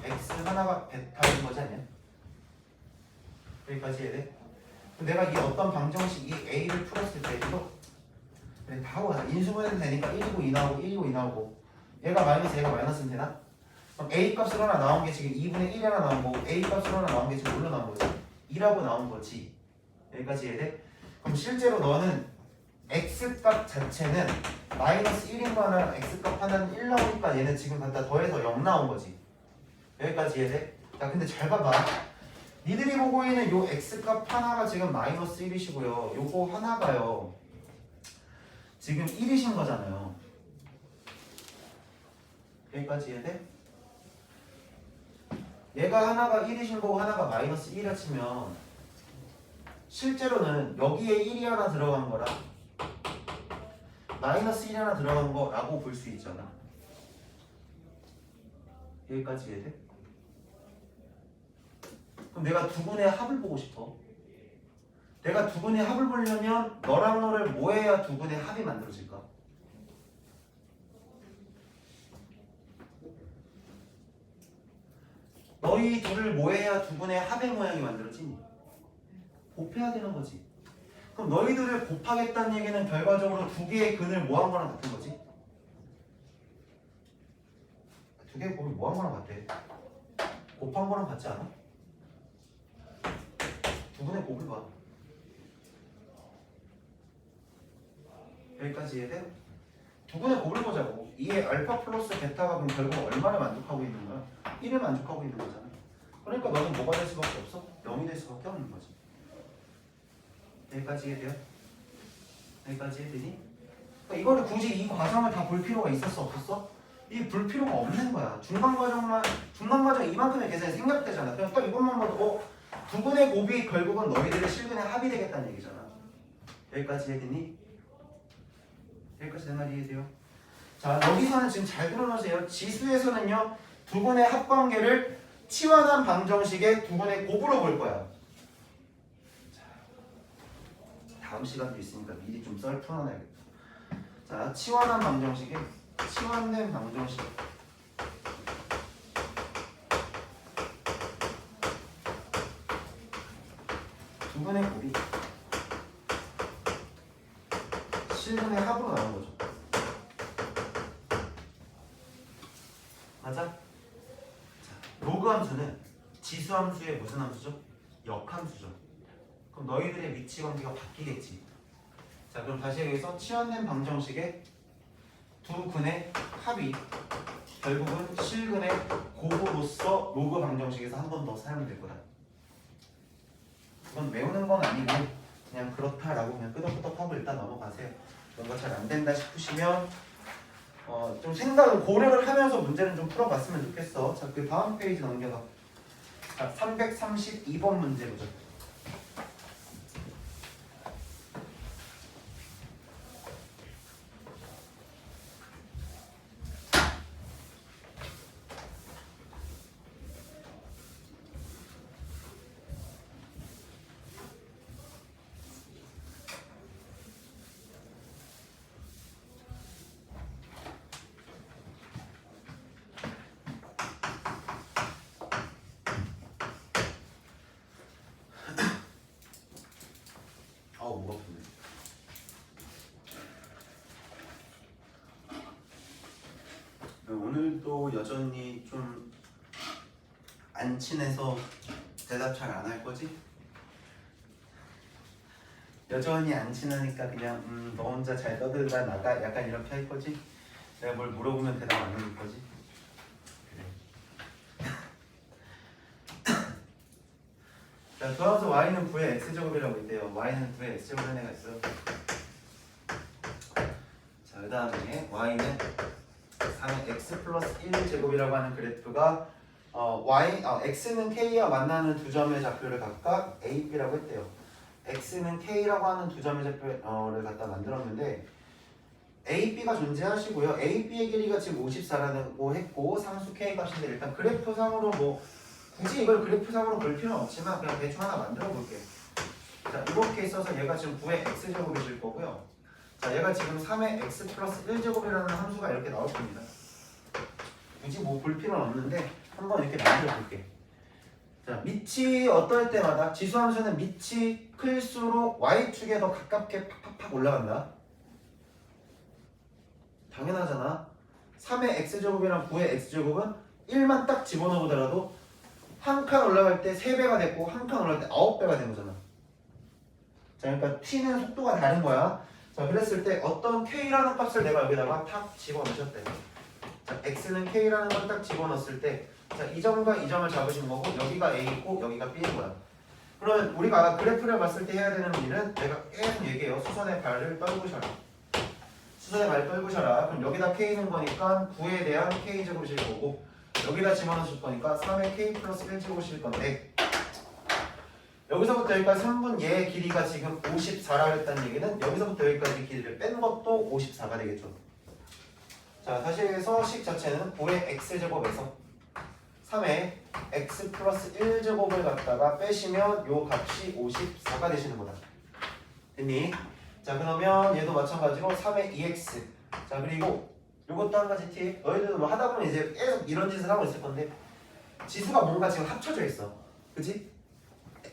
S1: x 하나가 베타인 거지 않냐? 여기까지 해야 돼? 내가 이 어떤 방정식 이 a를 풀었을 때 이거 그래 다 하고 인수분해도 되니까 1이고 2 나오고 1이고 2 나오고 얘가 마이너스 얘가 마이너스는 되나? 그럼 a 값으로 하나 나온 게 지금 2분의 1이 하나 나온 거고 a 값으로 하나 나온 게 지금 뭘로 나온 거지? 2라고 나온 거지. 여기까지 해야 돼? 그럼 실제로 너는 x값 자체는 마이너스 1인 거 하나랑 x값 하나는 1 나오니까 얘는 지금 갖다 더해서 0 나온 거지. 여기까지 해야 돼? 자 근데 잘 봐봐. 니들이 보고 있는 요 x값 하나가 지금 마이너스 1이시고요. 요거 하나가요. 지금 1이신 거잖아요. 여기까지 해야 돼? 얘가 하나가 1이신 거고 하나가 마이너스 1이라 치면 실제로는 여기에 1이 하나 들어간 거랑 마이너스 1이 하나 들어간 거라고 볼 수 있잖아. 여기까지 이해돼? 그럼 내가 두근의 합을 보고 싶어. 내가 두근의 합을 보려면 너랑 너를 뭐 해야 두근의 합이 만들어질까? 너희 둘을 뭐 해야 두근의 합의 모양이 만들어지니? 곱해야 되는 거지. 그럼 너희들을 곱하겠다는 얘기는 결과적으로 두 개의 근을 뭐 한 거랑 같은 거지? 두 개의 곱이 뭐 한 거랑 같아? 곱한 거랑 같지 않아? 두 분의 곱을 봐. 여기까지 이해돼요? 두 분의 곱을 보자고. 2의 알파 플러스 베타가 그럼 결국 얼마를 만족하고 있는 거야? 1을 만족하고 있는 거잖아. 그러니까 너는 뭐가 될 수밖에 없어? 0이 될 수밖에 없는 거지. 여기까지 이해돼요? 여기까지 이해되니? 그러니까 이거를 굳이 이 과정을 다 볼 필요가 있었어 없었어? 이 볼 필요가 없는 거야. 중간 과정 이만큼의 계산이 생략되잖아. 그냥 딱 이것만 봐도 두 분의 곱이 결국은 너희들의 실근의 합이 되겠다는 얘기잖아. 여기까지 이해되니? 여기까지 내 말이 이해돼요? 자, 여기서는 지금 잘 들어놓으세요. 지수에서는요 두 분의 합관계를 치환한 방정식의 두 분의 곱으로 볼 거야. 자, 다음 시간도 있으니까 미리 좀 썰 풀어놔야겠다. 자, 치환한 방정식에 치환된 방정식 두 분의 곱이 실근의 합으로 나온 거죠. 맞아? 자, 로그 함수는 지수 함수의 무슨 함수죠? 역함수죠. 그럼 너희들의 위치 관계가 바뀌겠지. 자, 그럼 다시 여기서 치환된 방정식의 두 근의 합이 결국은 실근의 곱으로서 로그 방정식에서 한 번 더 사용될 거다. 그건 외우는 건 아니고 그냥 그렇다라고 그냥 끄덕끄덕하고 일단 넘어가세요. 뭔가 잘 안 된다 싶으시면 좀 생각을 고려를 하면서 문제를 좀 풀어봤으면 좋겠어. 자, 그 다음 페이지 넘겨가. 자, 332번 문제 보죠. 목 아프네. 오늘도 여전히 좀 안 친해서 대답 잘 안 할 거지? 여전히 안 친하니까 그냥 너 혼자 잘 떠들다 나가 약간 이렇게 할 거지? 내가 뭘 물어보면 대답 안 해줄 거지? 그래. 자, 도함수 y는 9의 x제곱이라고 있대요. y는 9의 x제곱이라는 애가 있어. 자, 그 다음에 y는 3의 x 플러스 1제곱이라고 하는 그래프가 x는 k와 만나는 두 점의 좌표를 각각 a, b라고 했대요. x는 k라고 하는 두 점의 좌표를 갖다 만들었는데 a, b가 존재하시고요. a, b의 길이가 지금 54라고 했고 상수 k 값인데 일단 그래프상으로 뭐 굳이 이걸 그래프상으로 볼 필요는 없지만 그냥 대충 하나 만들어 볼게요. 자, 이렇게 있어서 얘가 지금 9의 x제곱이실 거고요. 자, 얘가 지금 3의 x 플러스 1제곱이라는 함수가 이렇게 나올 겁니다. 굳이 뭐 볼 필요는 없는데 한번 이렇게 만들어 볼게. 자, 밑이 어떨 때마다 지수함수는 밑이 클수록 y축에 더 가깝게 팍팍팍 올라간다. 당연하잖아. 3의 x제곱이랑 9의 x제곱은 1만 딱 집어넣어 보더라도 한 칸 올라갈 때 3배가 됐고 한 칸 올라갈 때 9배가 된 거잖아. 자, 그러니까 t는 속도가 다른 거야. 자, 그랬을 때 어떤 k라는 값을 내가 여기다가 탁 집어넣으셨대. 자, x는 k라는 걸 딱 집어넣었을 때 자, 이 점과 이 점을 잡으신 거고 여기가 a고 여기가 b인 거야. 그러면 우리가 그래프를 봤을 때 해야 되는 일은 내가 계속 얘기해요. 수선의 발을 떨구셔라. 수선의 발 떨구셔라. 그럼 여기다 k는 거니까 9에 대한 k제곱이실 거고 여기다 집어넣으실 거니까 3의 k 플러스 1제곱이실 건데 여기서부터 여기까지 3분 얘의 길이가 지금 54라 했다는 얘기는 여기서부터 여기까지 길이를 뺀 것도 54가 되겠죠. 자, 다시 해서 식 자체는 5의 x제곱에서 3의 x 플러스 1제곱을 갖다가 빼시면 요 값이 54가 되시는 거다. 됐니? 자, 그러면 얘도 마찬가지로 3의 2x. 자, 그리고 요것도 한 가지 팁. 너희들도 뭐 하다 보면 이제 계속 이런 짓을 하고 있을 건데 지수가 뭔가 지금 합쳐져 있어. 그치?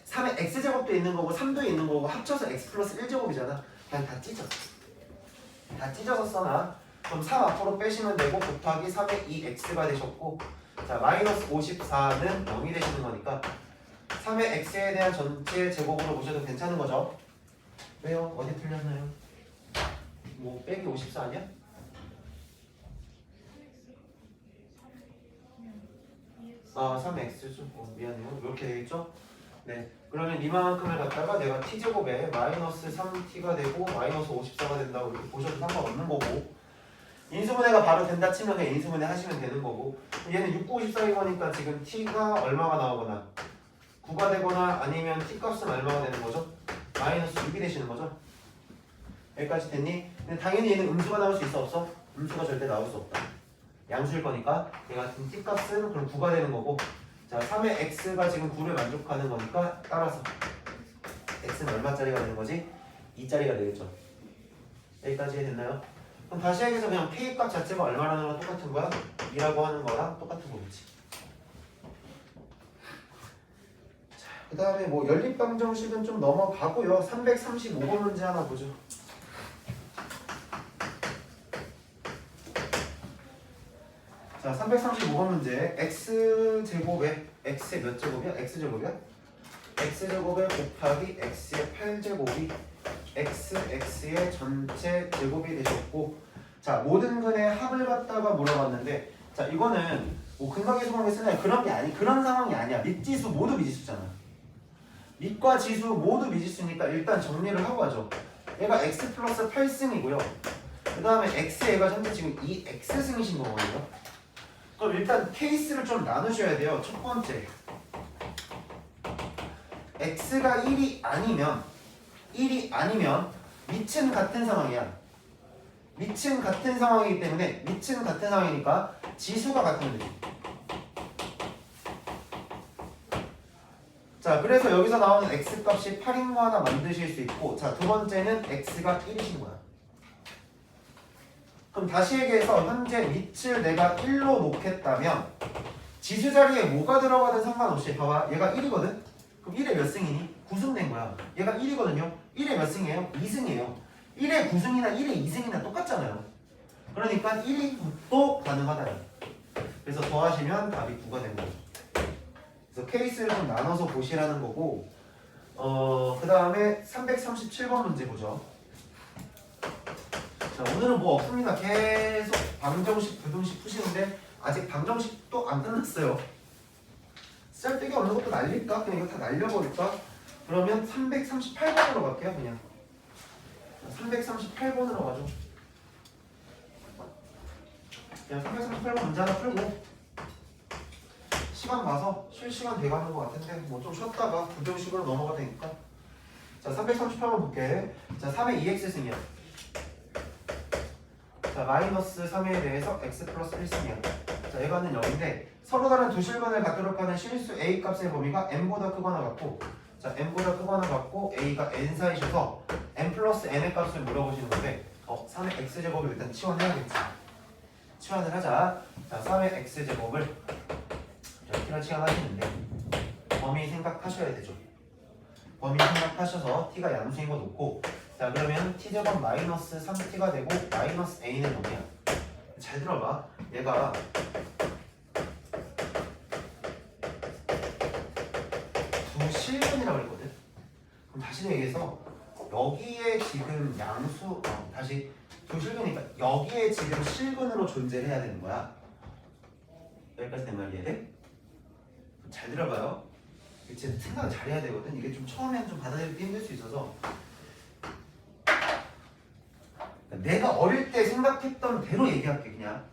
S1: 3의 x제곱도 있는 거고 3도 있는 거고 합쳐서 x 플러스 1제곱이잖아. 그냥 다 찢어. 다 찢어서 써놔. 그럼 3 앞으로 빼시면 되고 곱하기 3의 2x가 되셨고, 자 마이너스 54는 0이 되시는 거니까 3의 x에 대한 전체 제곱으로 보셔도 괜찮은 거죠? 왜요? 어디 틀렸나요? 뭐 빼기 54 아니야? 아 3x죠? 미안해요. 이렇게 되겠죠? 네, 그러면 이만큼을 갖다가 내가 t제곱에 마이너스 3t가 되고 마이너스 54가 된다고 이렇게 보셔도 상관없는 거고, 인수분해가 바로 된다 치면 그냥 인수분해 하시면 되는 거고, 얘는 6, 9, 54인 거니까 지금 t가 얼마가 나오거나 9가 되거나 아니면 t 값은 얼마가 되는 거죠? 마이너스 6이 되시는 거죠? 여기까지 됐니? 근데 당연히 얘는 음수가 나올 수 있어 없어? 음수가 절대 나올 수 없다. 양수일 거니까 얘 같은 t 값은 그럼 9가 되는 거고, 자 3의 x가 지금 9를 만족하는 거니까 따라서 x는 얼마짜리가 되는 거지? 2짜리가 되겠죠. 여기까지 됐나요? 그럼 다시 얘기해서 그냥 k 값 자체가 얼마라는 거랑 똑같은 거야? 2라고 하는 거랑 똑같은 거겠지. 자, 그 다음에 뭐 연립방정식은 좀 넘어가고요. 335번 문제 하나 보죠. 자, 335번 문제. x제곱에 x의 몇 제곱이야? x제곱이야? x제곱에 곱하기 x의 8제곱이 x의 전체 제곱이 되셨고, 자 모든 근의 합을 갖다가 물어봤는데, 자 이거는 뭐 근각의 수학에 쓰는 그런 게 아니, 그런 상황이 아니야. 밑지수 모두 미지수잖아. 밑과 지수 모두 미지수니까 일단 정리를 하고 가죠. 얘가 x 플러스 8승이고요. 그 다음에 x가 현재 지금 2x승이신 거거든요. 그럼 일단 케이스를 좀 나누셔야 돼요. 첫 번째, x가 1이 아니면 밑은 같은 상황이야. 밑은 같은 상황이기 때문에, 밑은 같은 상황이니까 지수가 같으면 되지. 자, 그래서 여기서 나오는 x값이 8인 거 하나 만드실 수 있고, 자 두 번째는 x가 1이신 거야. 그럼 다시 얘기해서 현재 밑을 내가 1로 놓겠다면 지수 자리에 뭐가 들어가든 상관없이, 봐봐 얘가 1이거든? 그럼 1에 몇 승이니? 9승 된 거야. 얘가 1이거든요. 1에 몇 승이에요? 2승이에요. 1에 9승이나 1에 2승이나 똑같잖아요. 그러니까 1이 또 가능하다. 그래서 더하시면 답이 9가 되는 거죠. 그래서 케이스를 좀 나눠서 보시라는 거고, 그 다음에 337번 문제 보죠. 자, 오늘은 뭐 없습니다. 계속 방정식, 부등식 푸시는데 아직 방정식도 안 끝났어요. 쓸데기 없는 것도 날릴까? 그냥 이거 다 날려버릴까? 그러면 338번으로 갈게요. 그냥 338번으로 가죠. 그냥 338번 문제 하나 풀고 시간 봐서 쉴 시간 돼가는 것 같은데 뭐 좀 쉬었다가 부정식으로 넘어가 되니까. 자, 338번 볼게. 자, 3의 2x승이야. 자, 마이너스 3에 대해서 x 플러스 1승이야. 자, 얘가는 0인데 서로 다른 두 실근을 갖도록 하는 실수 a 값의 범위가 n보다 크거나 같고, 자 n보다 크거나 같고 a가 n 사이셔서 n 플러스 n의 값을 물어보시는 건데, 3의 x제곱을 일단 치환해야겠지. 치환을 하자. 자, 3의 x제곱을 t랑 치환하시는데 범위 생각하셔야 되죠. 범위 생각하셔서 t가 양수인 거 놓고, 자 그러면 t제곱 마이너스 3t가 되고 마이너스 a는 0이야. 잘 들어봐. 얘가 두 실근이라고 했거든. 그럼 다시 얘기해서 여기에 지금 양수, 다시 두 실근이니까 여기에 지금 실근으로 존재해야 되는 거야. 여기까지 된 말이야 돼? 잘 들어봐요. 진짜 생각을 잘해야 되거든. 이게 좀 처음에는 좀 받아들이기 힘들 수 있어서, 내가 어릴 때 생각했던 대로 얘기할게. 그냥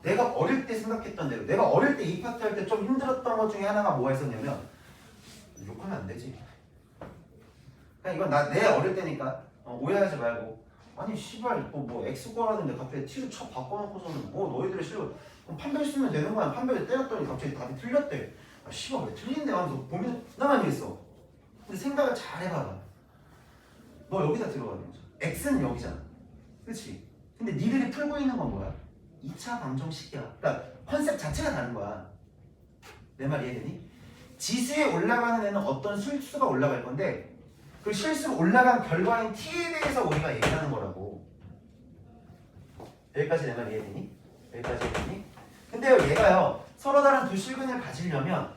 S1: 내가 어릴 때 생각했던 대로. 내가 어릴 때 이 파트 할 때 좀 힘들었던 것 중에 하나가 뭐가 있었냐면, 욕하면 안 되지. 그냥 이건 내 어릴 때니까 오해하지 말고 아니 씨발 뭐 X 구하라는데 갑자기 T를 쳐 바꿔놓고서는 뭐 너희들의 실력 판별 쓰면 되는 거야. 판별에 때렸더니 갑자기 답이 틀렸대. 아 씨발 왜 틀린데 하면서 고민 나만 했어. 근데 생각을 잘 해봐봐. 너 여기다 들어가는 거죠. X는 여기잖아. 그렇지? 근데 니들이 풀고 있는 건 뭐야? 2차 방정식이야. 그러니까 컨셉 자체가 다른 거야. 내 말 이해되니? 지수에 올라가는 애는 어떤 실수가 올라갈 건데 그 실수가 올라간 결과인 t에 대해서 우리가 얘기하는 거라고. 여기까지 내 말 이해되니? 여기까지 이해되니? 근데요 얘가요 서로 다른 두 실근을 가지려면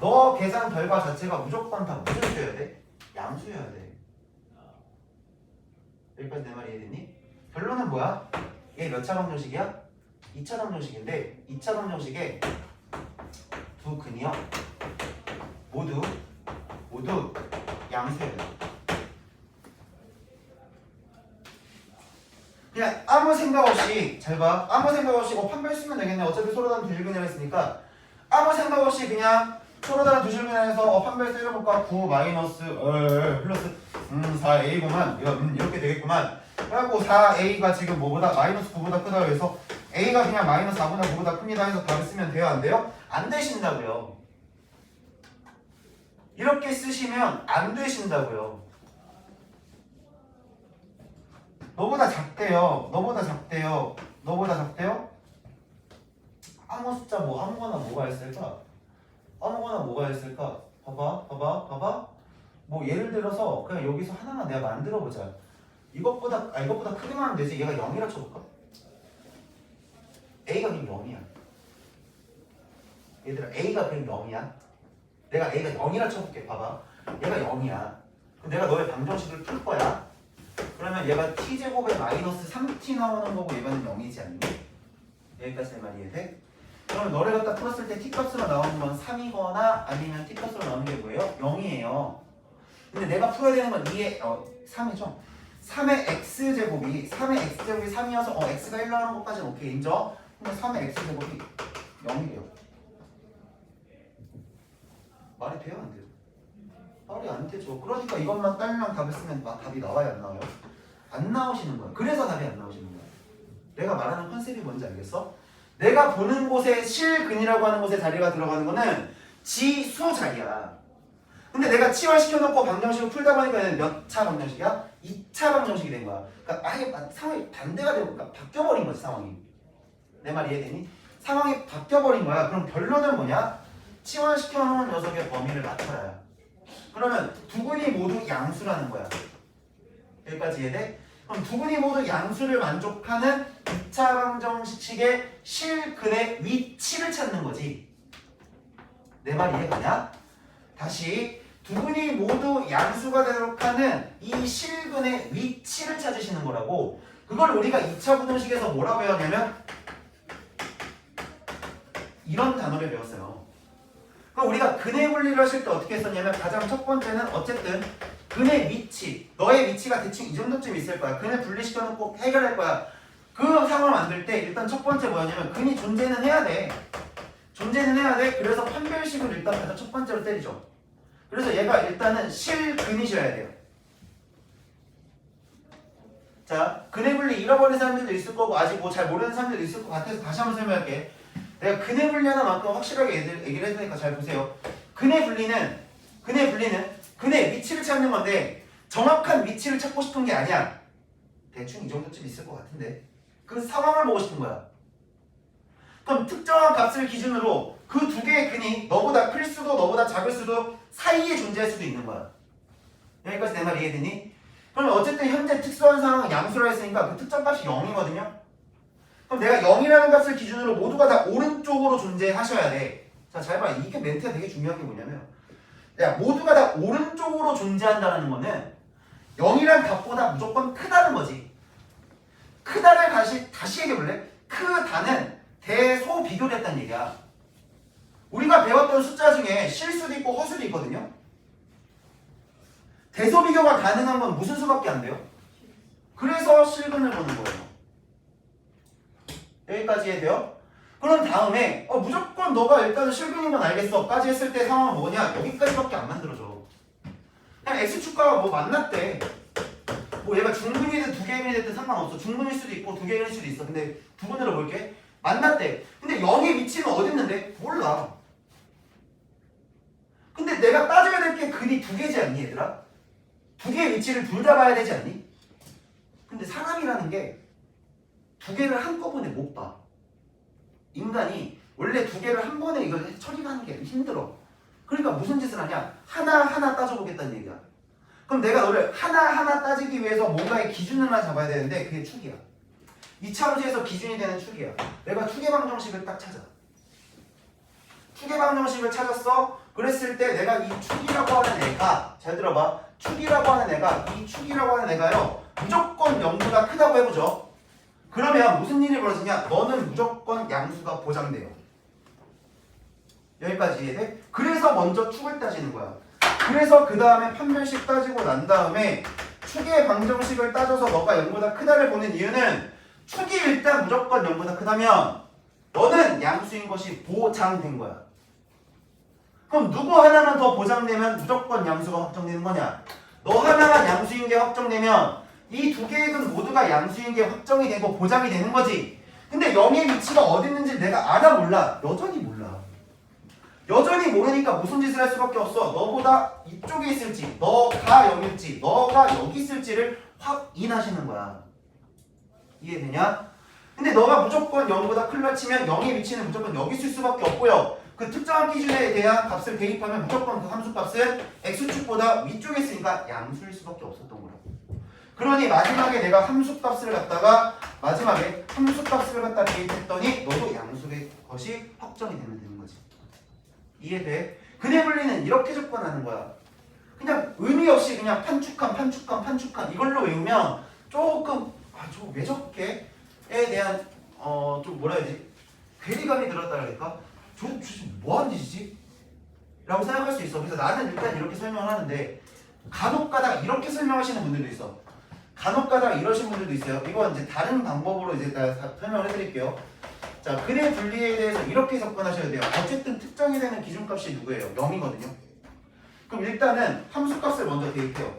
S1: 너 계산 결과 자체가 무조건 다 무슨 수여야 돼? 양수여야 돼. 여기까지 내 말 이해되니? 결론은 뭐야? 얘 몇 차 방정식이야? 2차 방정식인데 2차 방정식에 두 근이요 모두 양수예요. 그냥 아무 생각 없이 잘 봐. 아무 생각 없이 판별 쓰면 되겠네. 어차피 서로 다른 두 실근이라 했으니까 아무 생각 없이 그냥 서로 다른 두 실근에서 판별 때려볼까? 9 마이너스 플러스 4a구만. 이렇게 되겠구만. 그래갖고 4a가 지금 뭐보다 마이너스 9보다 크다고 해서 a가 그냥 마이너스 4보다 9보다 큽니다 해서 답을 쓰면 돼요? 안 돼요? 안 되신다고요. 이렇게 쓰시면 안 되신다고요. 너보다 작대요. 아무 숫자 아무거나 뭐가 있을까? 봐봐. 뭐 예를 들어서 그냥 여기서 하나만 내가 만들어 보자. 이것보다 크게만 하면 되지. 얘가 0이라 쳐볼까? A가 그냥 0이야. 얘들아 A가 그냥 0이야. 내가 A가 0이라 쳐볼게. 봐봐. 얘가 0이야. 그럼 내가 너의 방정식을 풀 거야. 그러면 얘가 t제곱에 마이너스 3t 나오는 거고 얘가는 0이지 않니? 여기까지 내 말이 이해돼? 그러면 너를 갖다 풀었을 때 t값으로 나오는 건 3이거나 아니면 t값으로 나오는 게 뭐예요? 0이에요. 근데 내가 풀어야 되는 건 3이죠? 3의 x제곱이 3이어서 x가 1 나오는 것까지는 오케이 인정? 근데 3의 x제곱이 0이래요. 말이 돼요? 안 돼요? 말이 안 되죠. 그러니까 이것만 딸랑 답을 쓰면 답이 나와요? 안 나와요? 안 나오시는 거예요. 그래서 답이 안 나오시는 거예요. 내가 말하는 컨셉이 뭔지 알겠어? 내가 보는 곳에 실근이라고 하는 곳에 자리가 들어가는 거는 지수 자리야. 근데 내가 치환시켜놓고 방정식을 풀다 보니까 몇 차 방정식이야? 2차 방정식이 된 거야. 그러니까 아예 상황이 반대가 되고 그러니까 바뀌어버린 거지 상황이. 내 말 이해되니? 상황이 바뀌어버린 거야. 그럼 결론은 뭐냐? 치환시켜놓은 녀석의 범위를 맞춰라야. 그러면 두 근이 모두 양수라는 거야. 여기까지 이해돼? 그럼 두 근이 모두 양수를 만족하는 2차 방정식의 실근의 위치를 찾는 거지. 내 말 이해가냐? 다시 두 근이 모두 양수가 되도록 하는 이 실근의 위치를 찾으시는 거라고. 그걸 우리가 2차 부등식에서 뭐라고 배웠냐면 이런 단어를 배웠어요. 그럼 우리가 근의 분리를 하실 때 어떻게 했었냐면 가장 첫 번째는 어쨌든 근의 위치, 너의 위치가 대충 이 정도쯤 있을 거야. 근을 분리시켜놓고 해결할 거야. 그 상황을 만들 때 일단 첫 번째 뭐였냐면 근이 존재는 해야 돼. 그래서 판별식을 일단 가장 첫 번째로 때리죠. 그래서 얘가 일단은 실근이셔야 돼요. 자, 근의 분리 잃어버린 사람들도 있을 거고 아직 뭐 잘 모르는 사람들도 있을 것 같아서 다시 한번 설명할게. 내가 근의 분리 하나만큼 확실하게 얘기를 해주니까 잘 보세요. 근의 분리는 근의 위치를 찾는 건데 정확한 위치를 찾고 싶은 게 아니야. 대충 이 정도쯤 있을 것 같은데 그 상황을 보고 싶은 거야. 그럼 특정한 값을 기준으로 그 두 개의 근이 너보다 클 수도 너보다 작을 수도 사이에 존재할 수도 있는 거야. 여기까지 내 말 이해되니? 그러면 어쨌든 현재 특수한 상황은 양수라 했으니까 그 특정 값이 0이거든요. 그럼 내가 0이라는 값을 기준으로 모두가 다 오른쪽으로 존재하셔야 돼. 자, 잘 봐. 이게 멘트가 되게 중요한 게 뭐냐면 야, 모두가 다 오른쪽으로 존재한다는 거는 0이란 값보다 무조건 크다는 거지. 크다를 다시 얘기해볼래? 크다는 대소비교를 했다는 얘기야. 우리가 배웠던 숫자 중에 실수도 있고 허수도 있거든요. 대소비교가 가능한 건 무슨 수밖에 안 돼요? 그래서 실근을 보는 거예요. 여기까지 해야 돼요? 그럼 다음에 무조건 너가 일단은 실근인 건 알겠어 까지 했을 때 상황은 뭐냐? 여기까지밖에 안 만들어져. 그냥 x축과 뭐 만났대. 뭐 얘가 중근이든 두 개인이 됐든 상관없어. 중근일 수도 있고 두 개인일 수도 있어. 근데 두 분으로 볼게. 만났대. 근데 0의 위치는 어디 있는데? 몰라. 근데 내가 따져야 될 게 근이 두 개지 않니 얘들아? 두 개의 위치를 둘 다 봐야 되지 않니? 근데 사람이라는 게 두 개를 한꺼번에 못 봐. 인간이 원래 두 개를 한 번에 이걸 처리하는 게 힘들어. 그러니까 무슨 짓을 하냐? 하나하나 따져보겠다는 얘기야. 그럼 내가 너를 하나하나 따지기 위해서 뭔가의 기준을 하나 잡아야 되는데 그게 축이야. 2차로지에서 기준이 되는 축이야. 내가 축의 방정식을 딱 찾아. 축의 방정식을 찾았어. 그랬을 때 내가 이 축이라고 하는 애가, 잘 들어봐. 축이라고 하는 애가, 이 축이라고 하는 애가요, 무조건 0보다 크다고 해보죠. 그러면 무슨 일이 벌어지냐? 너는 무조건 양수가 보장돼요. 여기까지 이해돼? 그래서 먼저 축을 따지는 거야. 그래서 그 다음에 판별식 따지고 난 다음에 축의 방정식을 따져서 너가 0보다 크다를 보는 이유는 축이 일단 무조건 0보다 크다면 너는 양수인 것이 보장된 거야. 그럼 누구 하나만 더 보장되면 무조건 양수가 확정되는 거냐? 너 하나만 양수인 게 확정되면 이 두 개의 근 모두가 양수인 게 확정이 되고 보장이 되는 거지. 근데 0의 위치가 어디 있는지 내가 알아 몰라? 여전히 몰라. 여전히 모르니까 무슨 짓을 할 수밖에 없어. 너보다 이쪽에 있을지, 너가 여기일지, 너가 여기 있을지를 확인하시는 거야. 이해되냐? 근데 너가 무조건 0보다 클라 치면 0의 위치는 무조건 여기 있을 수밖에 없고요. 그 특정한 기준에 대한 값을 대입하면 무조건 그 함수값은 x축보다 위쪽에 있으니까 양수일 수밖에 없었던 거라고. 그러니 마지막에 내가 함수값을 갖다가 대입했더니 너도 양수의 것이 확정이 되는 거지. 이해돼? 근의 분리는 이렇게 접근하는 거야. 그냥 의미 없이 그냥 판축한 이걸로 외우면 조금 저 왜 적게에 대한 좀 뭐라 해야 되지? 괴리감이 들었다 그럴까? 저 뭐 하는 짓이지? 라고 생각할 수 있어. 그래서 나는 일단 이렇게 설명을 하는데 간혹 가다가 이렇게 설명하시는 분들도 있어. 간혹 가다가 이러신 분들도 있어요. 이건 이제 다른 방법으로 이제 다 설명을 해드릴게요. 자, 근의 분리에 대해서 이렇게 접근하셔야 돼요. 어쨌든 특정이 되는 기준값이 누구예요? 0이거든요. 그럼 일단은 함수값을 먼저 대입해요.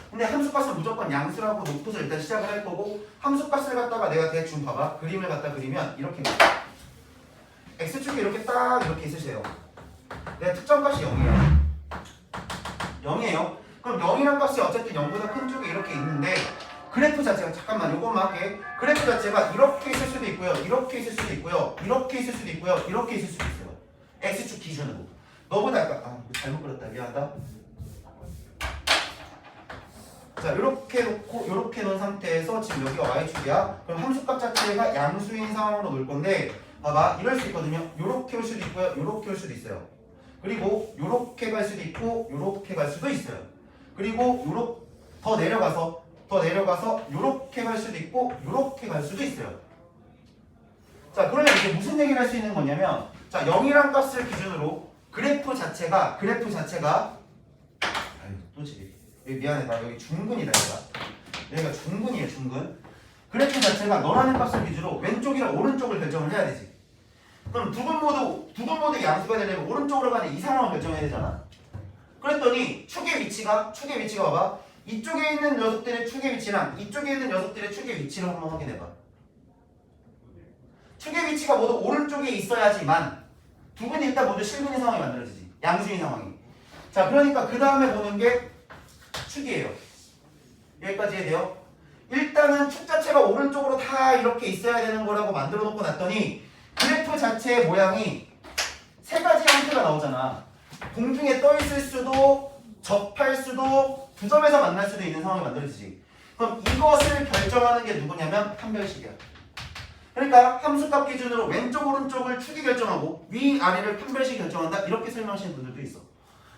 S1: 근데 함수값은 무조건 양수라고 놓고서 일단 시작을 할 거고 함수값을 갖다가 내가 대충 봐봐. 그림을 갖다 그리면 이렇게 x축이 이렇게 딱 이렇게 있으세요. 내 특정값이 0이에요. 0이에요. 그럼 0이란 값이 어쨌든 0보다 큰 쪽에 이렇게 있는데 그래프 자체가 잠깐만 요것만 할게. 그래프 자체가 이렇게 있을 수도 있고요. 이렇게 있을 수도 있고요. 이렇게 있을 수도 있고요. 이렇게 있을 수도 있어요. x축 기준으로. 너보다 약간 잘못 그렸다. 미안하다. 자, 이렇게 놓고 이렇게 놓은 상태에서 지금 여기가 y축이야. 그럼 함수값 자체가 양수인 상황으로 놓을 건데 봐봐. 이럴 수 있거든요. 요렇게 올 수도 있고요. 요렇게 올 수도 있어요. 그리고 요렇게 갈 수도 있고 요렇게 갈 수도 있어요. 그리고 더 내려가서 요렇게 갈 수도 있고 요렇게 갈 수도 있어요. 자, 그러면 이제 무슨 얘기를 할 수 있는 거냐면 자, 0이란 값을 기준으로 그래프 자체가 아유, 또 지리. 여기 미안해. 나 여기 중근이다 여기가 중근이에요. 중근. 그래프 자체가 너라는 값을 기준으로 왼쪽이랑 오른쪽을 결정을 해야 되지. 그럼 두 분 모두 양수가 되려면 오른쪽으로 가는 이 상황을 결정해야 되잖아. 그랬더니 축의 위치가 봐봐. 이쪽에 있는 녀석들의 축의 위치랑 이쪽에 있는 녀석들의 축의 위치를 한번 확인해봐. 축의 위치가 모두 오른쪽에 있어야지만 두 분이 일단 모두 실근의 상황이 만들어지지. 양수인 상황이. 자, 그러니까 그 다음에 보는 게 축이에요. 여기까지 해야 돼요. 일단은 축 자체가 오른쪽으로 다 이렇게 있어야 되는 거라고 만들어 놓고 났더니 그래프 자체의 모양이 세 가지 형태가 나오잖아. 공중에 떠 있을 수도 접할 수도 두 점에서 만날 수도 있는 상황이 만들어지지. 그럼 이것을 결정하는 게 누구냐면 판별식이야. 그러니까 함수값 기준으로 왼쪽 오른쪽을 축이 결정하고 위아래를 판별식이 결정한다. 이렇게 설명하시는 분들도 있어.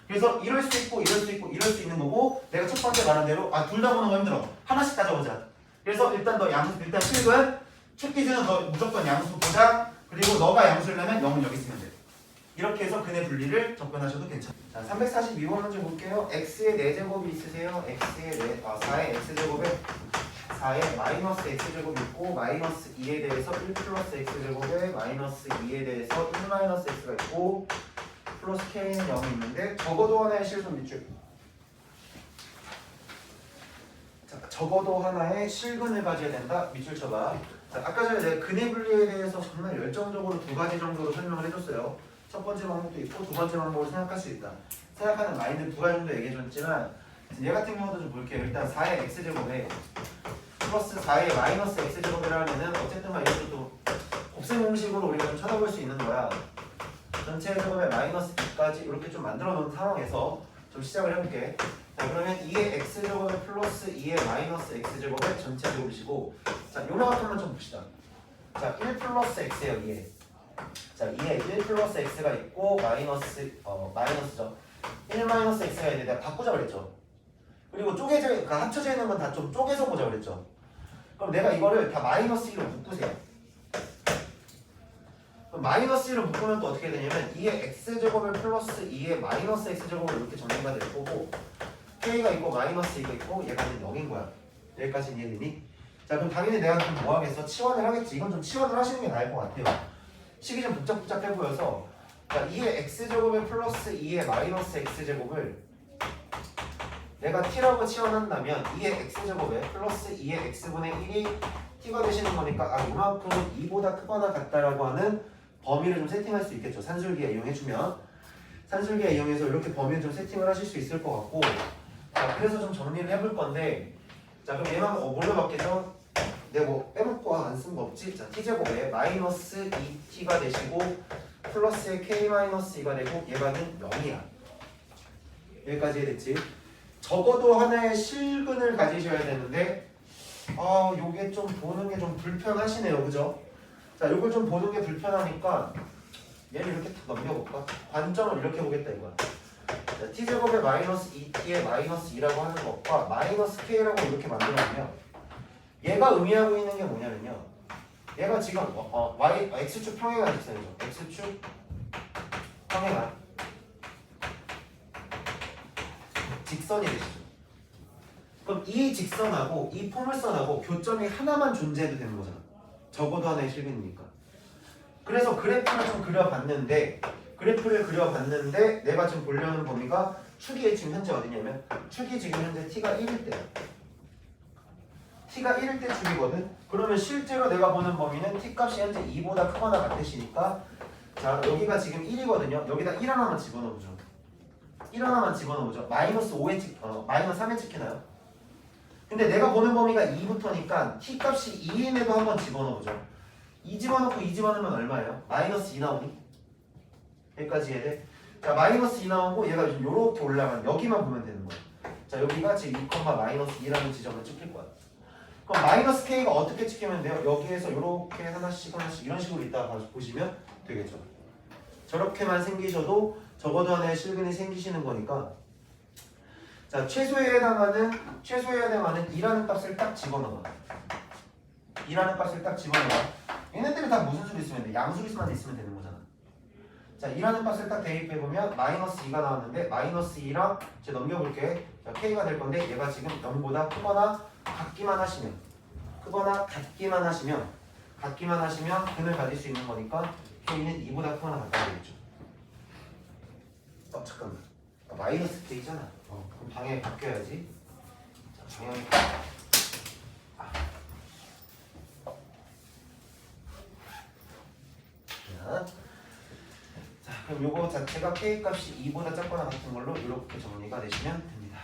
S1: 그래서 이럴 수 있고 이럴 수 있고 이럴 수 있는 거고 내가 첫 번째 말한 대로 둘 다 보는 거 힘들어. 하나씩 따져보자. 그래서 일단 일단 실근 축 기준은 너 무조건 양수 보장 그리고 너가 양수려면 0은 여기 있으면 돼. 이렇게 해서 근의 분리를 접근하셔도 괜찮아요. 자, 342번 먼저 볼게요. x의 4제곱이 있으세요. 4의 x제곱에 4의 마이너스 x제곱이 있고 마이너스 2에 대해서 1 플러스 x제곱에 마이너스 2에 대해서 1 마이너스 x가 있고 플러스 k는 0이 있는데 적어도 하나의 실수 밑줄 자, 적어도 하나의 실근을 가져야 된다. 밑줄 쳐봐. 자, 아까 전에 내가 근의 분리에 대해서 정말 열정적으로 두 가지 정도로 설명을 해줬어요. 첫 번째 방법도 있고 두 번째 방법으로 생각할 수 있다. 생각하는 마인드 두 가지 정도 얘기해줬지만 얘 같은 경우도 좀 볼게요. 일단 4의 x제곱에 플러스 4의 마이너스 x제곱이라면은 어쨌든 간 이것도 곱셈 공식으로 우리가 좀 찾아볼 수 있는 거야. 전체 제곱에 마이너스 2까지 이렇게 좀 만들어 놓은 상황에서 좀 시작을 해볼게. 자, 그러면 2의 x제곱에 플러스 2의 마이너스 x제곱의 전체 제곱이시고, 자, 요거 같은 건 좀 봅시다. 자, 1 플러스 x예요, 2에. 자, 2에 1 플러스 x가 있고 마이너스죠. 1 마이너스 x가 있는데 내가 바꾸자 그랬죠. 그리고 쪼개져, 그러니까 합쳐져 있는 건 다 좀 쪼개서 보자 그랬죠. 그럼 내가 이거를 다 마이너스 1로 묶으세요. 그럼 마이너스 1로 묶으면 또 어떻게 되냐면 2의 x제곱을 플러스 2의 마이너스 x제곱으로 이렇게 정리가 될 거고, k가 있고 마이너스 2가 있고 얘가는 0인 거야. 여기까지는 이해되니? 자, 그럼 당연히 내가 좀 뭐 하겠어? 치환을 하겠지. 이건 좀 치환을 하시는 게 나을 것 같아요. 식이 좀 복잡복잡해 보여서, 자, 2의 x제곱에 플러스 2의 마이너스 x제곱을 내가 t라고 치환한다면 2의 x제곱에 플러스 2의 x분의 1이 t가 되시는 거니까 이만큼은 2보다 크거나 같다라고 하는 범위를 좀 세팅할 수 있겠죠. 산술기에 이용해주면 산술기에 이용해서 이렇게 범위를 좀 세팅을 하실 수 있을 것 같고, 자, 그래서 좀 정리를 해볼 건데, 자, 그럼 얘만 뭘로 바뀌죠? 내가 뭐 빼먹고 안 쓴 거 없지? 자, t제곱에 마이너스 2t가 되시고 플러스의 k-2가 되고 얘가는 0이야. 여기까지 해야겠지? 적어도 하나의 실근을 가지셔야 되는데 요게 좀 보는 게 좀 불편하시네요. 그죠? 자, 요걸 좀 보는 게 불편하니까 얘를 이렇게 탁 넘겨볼까? 관점을 이렇게 보겠다 이거야. 자, t제곱에 마이너스 2t에 마이너스 2라고 하는 것과 마이너스 k라고 이렇게 만들어주면 얘가 의미하고 있는 게 뭐냐면요. 얘가 지금 x축 평행한 직선이죠. x축 평행한 직선이 되시죠. 그럼 이 직선하고 이 포물선하고 교점이 하나만 존재해도 되는 거잖아. 적어도 하나의 실근이니까. 그래서 그래프를 좀 그려봤는데 내가 지금 보려는 범위가 축이 지금 현재 어디냐면 축이 지금 현재 t가 1일 때야. t가 1일 때 축이거든. 그러면 실제로 내가 보는 범위는 t 값이 현재 2보다 크거나 같으시니까, 자, 여기가 지금 1이거든요. 여기다 1 하나만 집어넣어보죠. 1 하나만 집어넣어보죠. 마이너스 3에 찍히나요? 근데 내가 보는 범위가 2부터니까 t 값이 2인에도 한번 집어넣어보죠. 2 집어넣고 2 집어넣으면 얼마예요? 마이너스 2 나오니? 여기까지 해야 돼? 자, 마이너스 2 나오고 얘가 지금 요렇게 올라가면 여기만 보면 되는 거야. 자, 여기가 지금 2, 마이너스 2라는 지점을 찍힐 거야. 그럼 마이너스 k가 어떻게 찍히면 돼요? 여기에서 요렇게 하나씩 이런 식으로 있다가 보시면 되겠죠. 저렇게만 생기셔도 적어도 하나의 실근이 생기시는 거니까, 자, 최소에 해당하는 2라는 값을 딱 집어넣어. 2라는 값을 딱 집어넣어. 얘네들이 다 무슨 수로 있으면 돼? 양수리수만 있으면 되는 거잖아. 자, 2라는 값을 딱 대입해보면 마이너스 2가 나왔는데 마이너스 2랑 제가 넘겨볼게. 자, k가 될 건데 얘가 지금 0보다 크거나 같기만 하시면 근을 가질 수 있는 거니까 k는 2보다 크거나 같다 되겠죠. 잠깐만. 마이너스 k잖아. 그럼 방향이 바뀌어야지. 자, 방향이 자, 그럼 요거 자체가 k 값이 2보다 작거나 같은 걸로 이렇게 정리가 되시면 됩니다.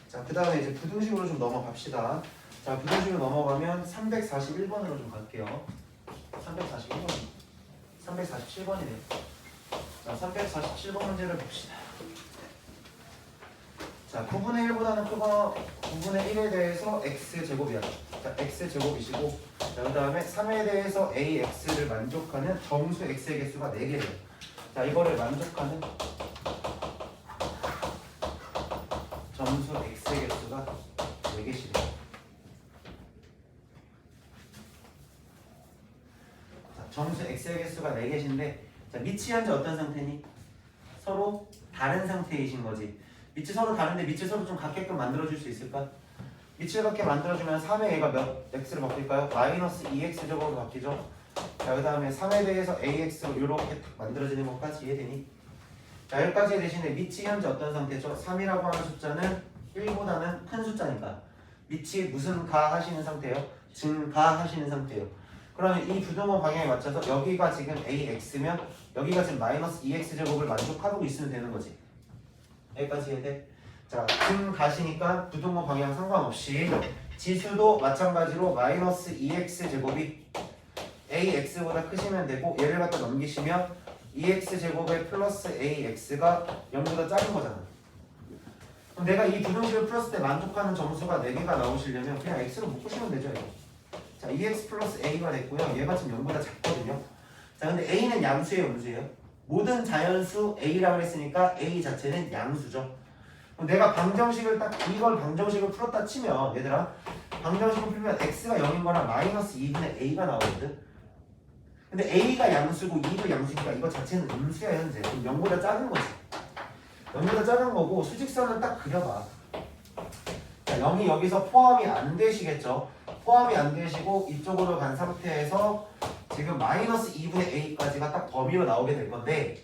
S1: 자, 그 다음에 이제 부등식으로 좀 넘어갑시다. 자, 부등식으로 넘어가면 341번으로 좀 갈게요. 347번이네. 자, 347번 문제를 봅시다. 자, 9분의 1보다는 크거 9분의 1에 대해서 x제곱이야. 자, x제곱이시고, 자, 그 다음에 3에 대해서 ax를 만족하는 정수 x의 개수가 4개래요. 자, 이거를 만족하는 정수 x의 개수가 4개시래요. 자, 정수 x의 개수가 4개신데, 자, 밑이 현재 어떤 상태니? 서로 다른 상태이신 거지. 밑이 서로 다른데 밑이 서로 좀 같게끔 만들어줄 수 있을까? 밑을 같게 만들어주면 3의 a가 몇 x로 바뀔까요? 마이너스 2x제곱으로 바뀌죠. 자, 그 다음에 3에 대해서 ax로 이렇게 만들어지는 것까지 이해되니? 자, 여기까지 대신에 밑이 현재 어떤 상태죠? 3이라고 하는 숫자는 1보다는 큰 숫자니까 밑이 무슨 가 하시는 상태예요? 증가하시는 상태예요. 그러면 이 부등호 방향에 맞춰서 여기가 지금 AX면 여기가 지금 마이너스 2X제곱을 만족하고 있으면 되는 거지. 여기까지 이해돼? 자, 증가시니까 부등호 방향 상관없이 지수도 마찬가지로 마이너스 2X제곱이 AX보다 크시면 되고 얘를 갖다 넘기시면 2X제곱에 플러스 AX가 0보다 작은 거잖아. 그럼 내가 이 부등식을 풀었을 때 만족하는 점수가 4개가 나오시려면 그냥 X로 묶으시면 되죠. 이거. 자, 2X 플러스 A가 됐고요. 얘가 지금 0보다 작거든요. 자, 근데 A는 양수예요, 음수예요? 모든 자연수 A라고 했으니까 A 자체는 양수죠. 그럼 내가 방정식을 딱 이걸 방정식을 풀었다 치면 얘들아 방정식을 풀면 X가 0인 거랑 마이너스 2분의 A가 나오거든. 근데 A가 양수고 2도 양수니까 이거 자체는 음수야 현재. 그럼 0보다 작은 거지. 0보다 작은 거고 수직선을 딱 그려봐. 자, 0이 여기서 포함이 안 되시겠죠. 포함이 안 되시고 이쪽으로 간 상태에서 지금 마이너스 2분의 A까지가 딱 범위로 나오게 될 건데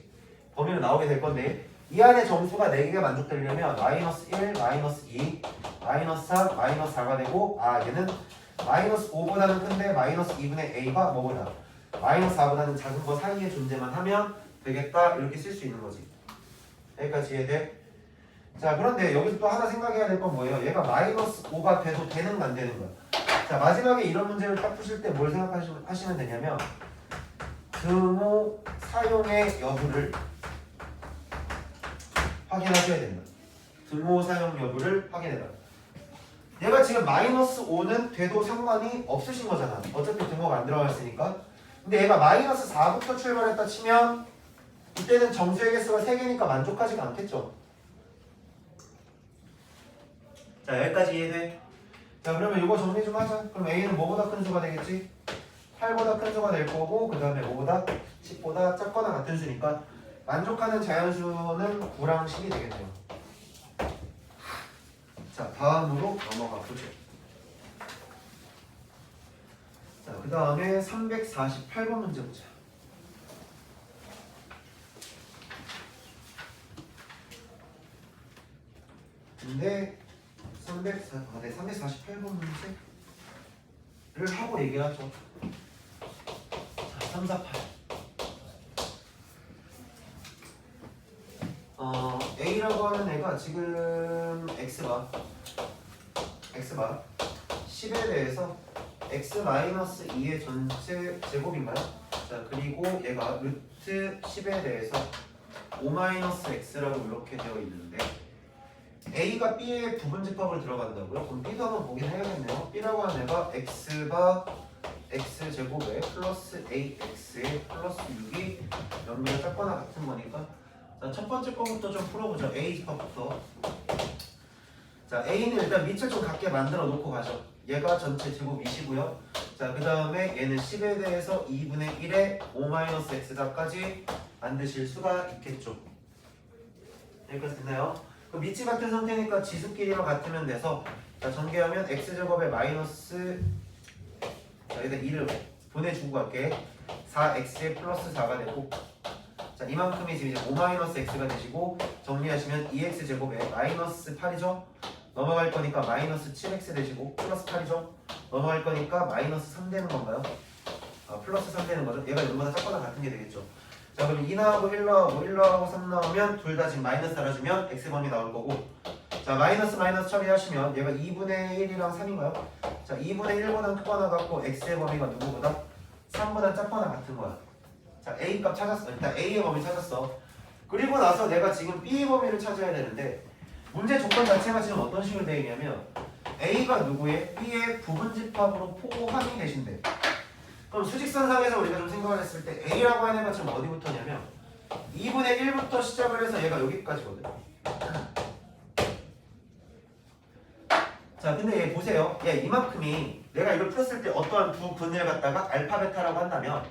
S1: 이 안에 점수가 4개가 만족되려면 마이너스 1, 마이너스 2, 마이너스 3, 마이너스 4가 되고 얘는 마이너스 5보다는 큰데 마이너스 2분의 A가 뭐보다 마이너스 4보다는 작은 거 사이에 존재만 하면 되겠다 이렇게 쓸 수 있는 거지. 여기까지 이해돼? 자, 그런데 여기서 또 하나 생각해야 될 건 뭐예요? 얘가 마이너스 5가 돼도 되는 거 안 되는 거야. 자, 마지막에 이런 문제를 딱 푸실 때 뭘 생각하시면 되냐면 등호 사용의 여부를 확인하셔야 된다. 등호 사용 여부를 확인해라. 얘가 지금 마이너스 5는 돼도 상관이 없으신 거잖아. 어차피 등호가 안 들어가 있으니까. 근데 얘가 마이너스 4부터 출발했다 치면 이때는 정수의 개수가 3개니까 만족하지가 않겠죠. 자, 여기까지 이해돼? 자, 그러면 이거 정리 좀 하자. 그럼 A는 뭐보다 큰 수가 되겠지? 8보다 큰 수가 될 거고 그 다음에 5보다 10보다 작거나 같은 수니까 만족하는 자연수는 9랑 10이 되겠네요. 자, 다음으로 넘어가 보죠. 자, 그 다음에 348번 문제 보자. 근데 348번 문제를 하고 얘기하죠. 자, 348. A라고 하는 애가 지금 X바 10에 대해서 X-2의 전체 제곱인가요? 자, 그리고 얘가 루트 10에 대해서 5-X라고 이렇게 되어 있는데 A가 B의 부분집합을 들어간다고요? 그럼 B도 한번 보긴 해야겠네요. B라고 하는 애가 X가 X제곱에 플러스 AX에 플러스 6이 0보다 작거나 같은 거니까 자, 첫 번째 거부터 좀 풀어보죠. A 집합부터. 자, A는 일단 밑을 좀 같게 만들어 놓고 가죠. 얘가 전체 제곱 20이고요. 자, 그 다음에 얘는 10에 대해서 2분의 1에 5-x다까지 만드실 수가 있겠죠. 여기까지 됐나요? 그 밑이 같은 상태니까 지수끼리만 같으면 돼서 자, 전개하면 x제곱에 마이너스 자, 여기다 2를 보내주고 갈게. 4x에 플러스 4가 되고 자, 이만큼이 지금 이제 5-x가 되시고 정리하시면 2x제곱에 마이너스 8이죠? 넘어갈 거니까 마이너스 7x 되시고 플러스 8이죠? 넘어갈 거니까 마이너스 3 되는 건가요? 플러스 3 되는 거죠? 얘가 0보다 작거나 같은 게 되겠죠? 자, 그럼 2 나오고 1 나오고 1 나오고 3 나오면 둘 다 지금 마이너스 달아주면 x번이 나올 거고 자, 마이너스 처리하시면 얘가 2분의 1이랑 3인가요? 자, 2분의 1보다 크거나 같고 x의 범위가 누구보다? 3보다 작거나 같은 거야. 자, A 값 찾았어. 일단 A의 범위 찾았어. 그리고 나서 내가 지금 B의 범위를 찾아야 되는데 문제 조건 자체가 지금 어떤 식으로 되어 있냐면 A가 누구의? B의 부분집합으로 포함이 되신대. 그럼 수직선상에서 우리가 좀 생각을 했을 때 A라고 하는 애가 지금 어디부터냐면 2분의 1부터 시작을 해서 얘가 여기까지거든. 자, 근데 얘 보세요. 얘 이만큼이 내가 이걸 풀었을 때 어떠한 두 근을 갖다가 알파 베타라고 한다면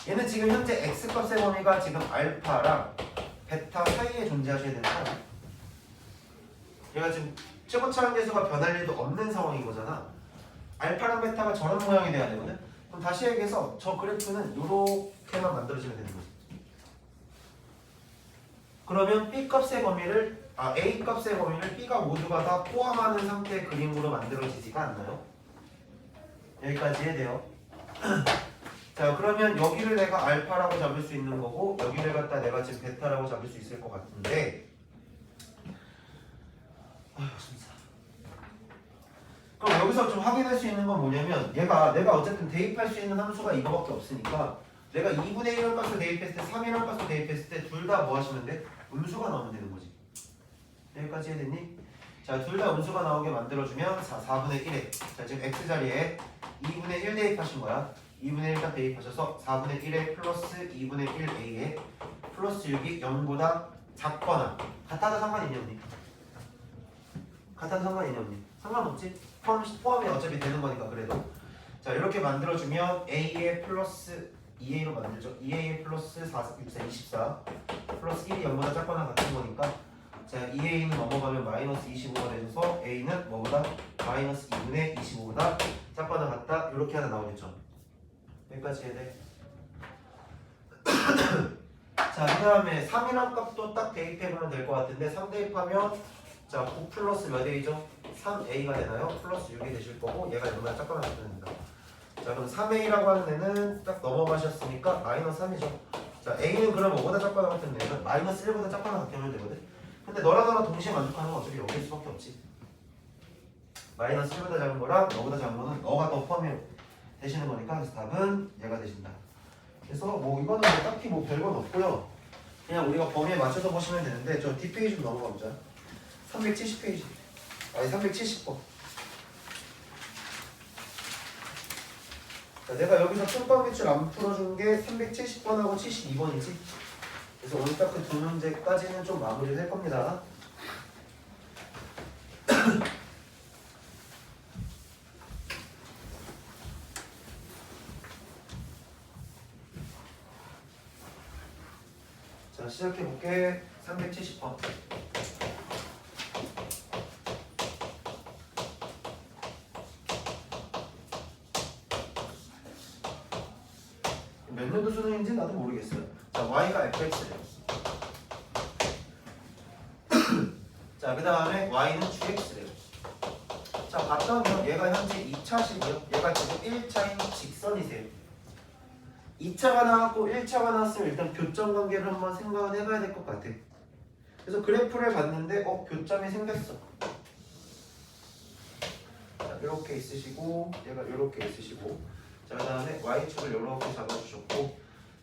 S1: 얘는 지금 현재 x값의 범위가 지금 알파랑 베타 사이에 존재하셔야 되는 거야. 얘가 지금 최고차원 계수가 변할 일도 없는 상황인 거잖아. 알파랑 베타가 저런 모양이 돼야 되거든. 그럼 다시 얘기해서 저 그래프는 이렇게만 만들어지면 되는 거지. 그러면 B 값의 범위를 A 값의 범위를 B가 모두가 다 포함하는 상태의 그림으로 만들어지지가 않나요? 여기까지 해야 돼요. 자, 그러면 여기를 내가 알파라고 잡을 수 있는 거고 여기를 갖다 내가 지금 베타라고 잡을 수 있을 것 같은데 진짜. 그럼 여기서 좀 확인할 수 있는 건 뭐냐면 내가 어쨌든 대입할 수 있는 함수가 이거밖에 없으니까 내가 2분의 1을 값을 대입했을 때 3이라는 값을 대입했을 때 둘 다 뭐 하시면 돼? 음수가 나오면 되는 거지. 여기까지 해야되니? 자, 둘 다 음수가 나오게 만들어주면 4분의 1에 자, 지금 x자리에 2분의 1 대입하신 거야. 2분의 1딱 대입하셔서 4분의 1에 플러스 2분의 1a에 플러스 6이 0보다 작거나 같아도 상관이 있냐 없니? 같아도 상관이 있냐 없니? 상관없지? 포함이 어차피 되는 거니까 그래도 자 이렇게 만들어주면 a에 플러스 2a로 만들죠. 2a 플러스 4, 6, 4, 24 플러스 1이 0보다 작거나 같은 거니까 자 2a는 넘어가면 마이너스 25가 되셔서 a는 뭐보다 마이너스 2분의 25보다 작거나 같다 이렇게 하나 나오겠죠. 여기까지 해야 돼. 자 그 다음에 3이란 값도 딱 대입해보면 될 것 같은데 3 대입하면 자 9 플러스 몇 a죠? 3a가 되나요? 플러스 6이 되실 거고 얘가 0보다 작거나 같으면 됩니다. 자 그럼 3a라고 하는 애는 딱 넘어가셨으니까 마이너스 3이죠. 자 a는 그럼 5보다 작거나 같은 애는 마이너스 1보다 작거나 같게 하면 되거든. 근데 너랑 동시에 만족하는 건 어차피 여기일 수밖에 없지. 마이너스 1보다 작은 거랑 너보다 작은 거는 너가 더 포함이 되시는 거니까 그래서 답은 얘가 되신다. 그래서 뭐 이거는 뭐 딱히 뭐 별건 없고요. 그냥 우리가 범위에 맞춰서 보시면 되는데 저 뒷페이지 좀 넘어가 보자. 370페이지 아니 370번. 자, 내가 여기서 틈밥 기출 안 풀어준 게 370번하고 72번이지. 그래서 오늘 딱 그 두 문제까지는 좀 마무리를 할 겁니다. 자, 시작해볼게. 370번. 몇 년도 수능인지 나도 모르겠어요. 자, y가 fx래요. 자, 그 다음에 y는 gx래요. 자, 봤다면 얘가 현재 2차식이요. 얘가 지금 1차인 직선이세요. 2차가 나왔고 1차가 나왔으면 일단 교점 관계를 한번 생각을 해봐야 될 것 같아. 그래서 그래프를 봤는데 교점이 생겼어. 자, 이렇게 있으시고 얘가 이렇게 있으시고 자, 그 다음에 y축을 이렇게 잡아주셨고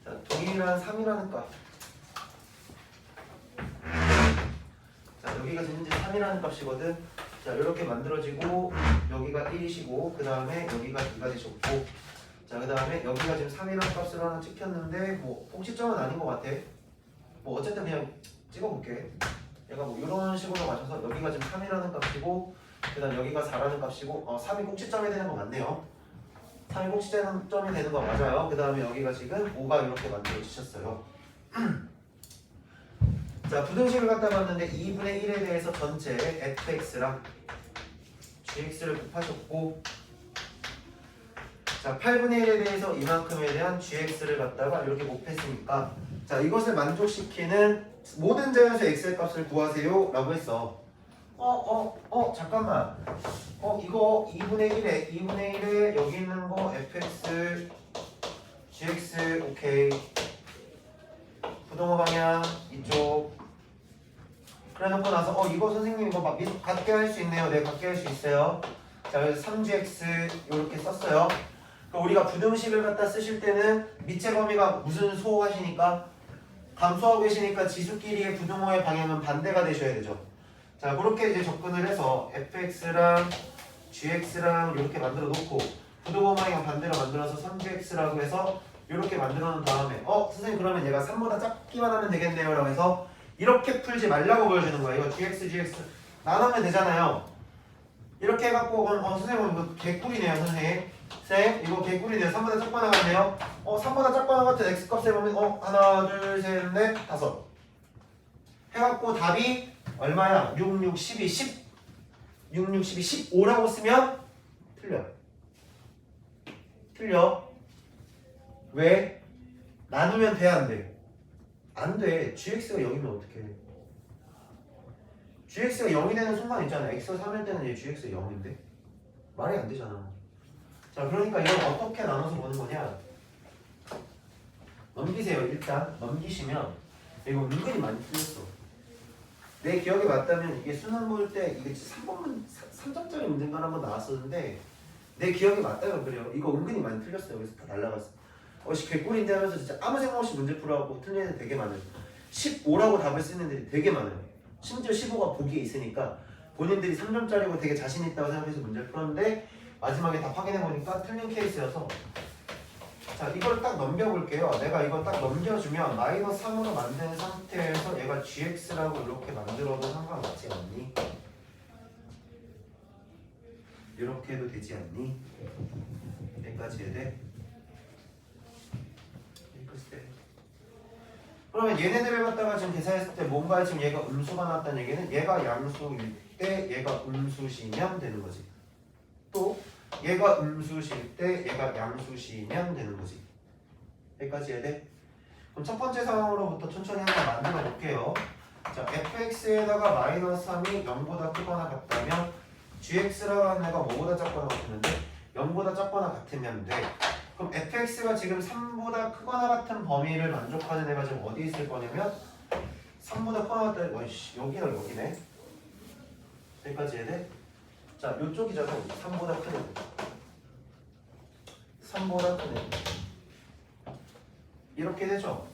S1: 자, 동일한 3이라는 값. 자, 여기가 지금 현재 3이라는 값이거든. 자, 이렇게 만들어지고 여기가 1이시고 그 다음에 여기가 2가 되셨고 자, 그 다음에 여기가 지금 3이라는 값을 하나 찍혔는데 뭐 꼭지점은 아닌 것 같아. 뭐 어쨌든 그냥 찍어볼게. 얘가 뭐 이런 식으로 맞춰서 여기가 지금 3이라는 값이고 그 다음 여기가 4라는 값이고 3이 꼭지점이 되는 거 맞네요. 3이 꼭지점이 되는 거 맞아요. 그 다음에 여기가 지금 5가 이렇게 만들어지셨어요. 자, 부등식을 갖다 봤는데 2분의 1에 대해서 전체 fx랑 gx를 곱하셨고 자, 8분의 1에 대해서 이만큼에 대한 gx를 갖다가 이렇게 곱했으니까 자, 이것을 만족시키는 모든 자연수 x의 값을 구하세요 라고 했어. 잠깐만. 이거 2분의 1에 여기 있는 거 fx, gx, 오케이. 부동호 방향 이쪽. 그래 놓고 나서 이거 선생님 이거 막 같게 할 수 있네요. 네, 같게 할 수 있어요. 자, 그래서 3gx 이렇게 썼어요. 그럼 우리가 부등식을 갖다 쓰실 때는 밑의 범위가 무슨 소 하시니까 감소하고 계시니까 지수끼리의 부등호의 방향은 반대가 되셔야 되죠. 자, 그렇게 이제 접근을 해서 fx랑 gx랑 이렇게 만들어 놓고 부등호 방향 반대로 만들어서 3gx라고 해서 이렇게 만들어 놓은 다음에 선생님 그러면 얘가 3보다 작기만 하면 되겠네요 라고 해서 이렇게 풀지 말라고 보여주는 거예요. 이거 gx 나누면 되잖아요. 이렇게 해갖고 선생님 이거 개꿀이네요 선생님. 쌤 이거 개꿀이네요. 3보다 작거나 같네요. 3보다 작거나 같은 x값에 보면 하나 둘 셋 넷 다섯 해갖고 답이 얼마야? 6, 6, 12, 10 6, 6, 12, 15라고 쓰면 틀려. 왜? 나누면 돼 안 돼? 안 돼. gx가 0이면 어떡해. gx가 0이 되는 순간 있잖아. x가 3일 때는 얘 gx가 0인데 말이 안 되잖아. 자, 그러니까 이걸 어떻게 나눠서 보는 거냐. 넘기세요. 일단 넘기시면 이거 은근히 많이 틀렸어. 내 기억에 맞다면 이게 수능 볼 때 이게 3점짜리 문제가 한번 나왔었는데 내 기억에 맞다면 그래요. 이거 은근히 많이 틀렸어요. 그래서 다 날라갔어. 어씨 개꿀인데 하면서 진짜 아무 생각 없이 문제 풀어갖고 틀린 애들 되게 많아요. 15라고 답을 쓰는 애들이 되게 많아요. 심지어 15가 보기에 있으니까 본인들이 3점짜리고 되게 자신 있다고 생각해서 문제를 풀었는데 마지막에 다 확인해보니까 틀린 케이스여서 자, 이걸 딱 넘겨볼게요. 내가 이거 딱 넘겨주면 마이너스 3으로 만든 상태에서 얘가 gx라고 이렇게 만들어도 상관없지 않니? 이렇게 해도 되지 않니? 여기까지 해야 돼? 여기까지 돼. 그러면 얘네들을 갖다가 지금 계산했을 때 뭔가 지금 얘가 음수가 나왔다는 얘기는 얘가 양수일 때 얘가 음수시면 되는 거지. 또 얘가 음수실 때 얘가 양수시면 되는 거지. 여기까지 해야 돼? 그럼 첫 번째 상황으로부터 천천히 한번 만들어 볼게요. 자, fx에다가 마이너스 3이 0보다 크거나 같다면 gx라고 하는 애가 뭐보다 작거나 같으면 돼? 0보다 작거나 같으면 돼. 그럼 fx가 지금 3보다 크거나 같은 범위를 만족하는 애가 지금 어디 있을 거냐면 3보다 크거나 같다. 어이씨, 여기가 여기네. 여기까지 해야 돼? 자, 요쪽이잖아. 3보다 큰 애. 3보다 큰 애. 이렇게 되죠.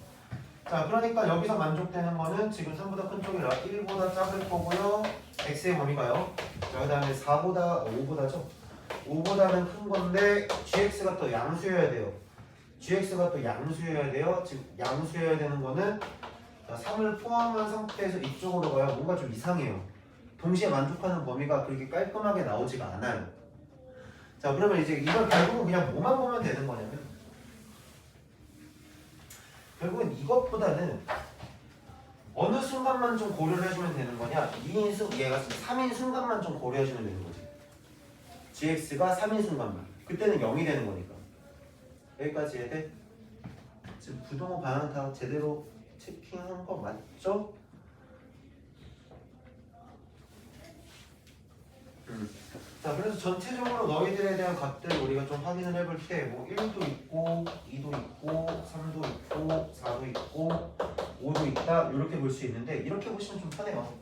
S1: 자, 그러니까 여기서 만족되는 거는 지금 3보다 큰 쪽이라 1보다 작을 거고요. x의 범위가요. 자, 그 다음에 4보다 5보다죠. 5보다는 큰 건데 gx가 또 양수여야 돼요. gx가 또 양수여야 돼요. 지금 양수여야 되는 거는 자, 3을 포함한 상태에서 이쪽으로 가야 뭔가 좀 이상해요. 동시에 만족하는 범위가 그렇게 깔끔하게 나오지가 않아요. 자, 그러면 이제 이걸 결국은 그냥 뭐만 보면 되는 거냐면 결국은 이것보다는 어느 순간만 좀 고려를 해주면 되는 거냐 2인 얘가 3인 순간만 좀 고려해주면 되는 거지. gx가 3인 순간만 그때는 0이 되는 거니까. 여기까지 해야 돼? 지금 부동호 반응 다 제대로 체킹한 거 맞죠? 자, 그래서 전체적으로 너희들에 대한 값들을 우리가 좀 확인을 해볼 때 뭐 1도 있고 2도 있고 3도 있고 4도 있고 5도 있다 이렇게 볼 수 있는데 이렇게 보시면 좀 편해요.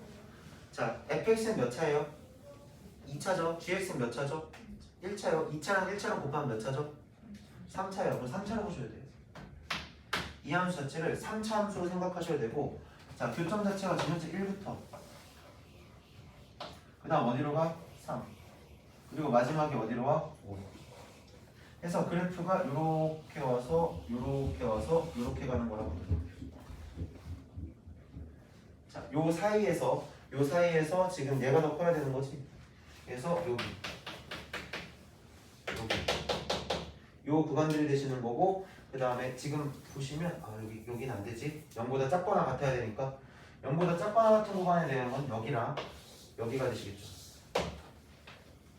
S1: 자, fx는 몇 차예요? 2차죠. gx는 몇 차죠? 1차요. 2차랑 1차랑 곱하면 몇 차죠? 3차예요. 그럼 3차로 보셔야 돼요. 이 함수 자체를 3차 함수로 생각하셔야 되고 자, 교점 자체가 지금 현재 1부터 그 다음 어디로 가? 3 그리고 마지막에 어디로 와? 5 해서 그래프가 이렇게 와서 이렇게 와서 이렇게 가는 거라고 보면 자, 요 사이에서 지금 얘가 더 커야 되는 거지. 그래서 여기 요 구간들이 되시는 거고 그 다음에 지금 보시면 여기는 안 되지. 0보다 작거나 같아야 되니까 0보다 작거나 같은 구간에 대한 건 여기랑 여기가 되시겠죠.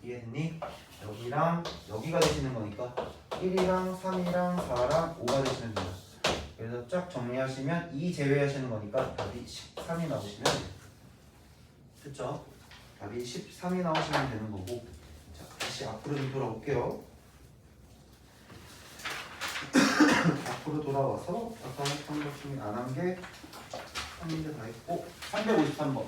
S1: 이해됐니? 여기랑 여기가 되시는 거니까 1이랑 3이랑 4랑 5가 되시면 돼요. 그래서 쫙 정리하시면 2 제외하시는 거니까 답이 13이 나오시면 돼요. 됐죠? 답이 13이 나오시면 되는 거고 자, 다시 앞으로 좀 돌아올게요. 앞으로 돌아와서 아까 했던 것 중에 안 한 게 한 문제 다 했고 353번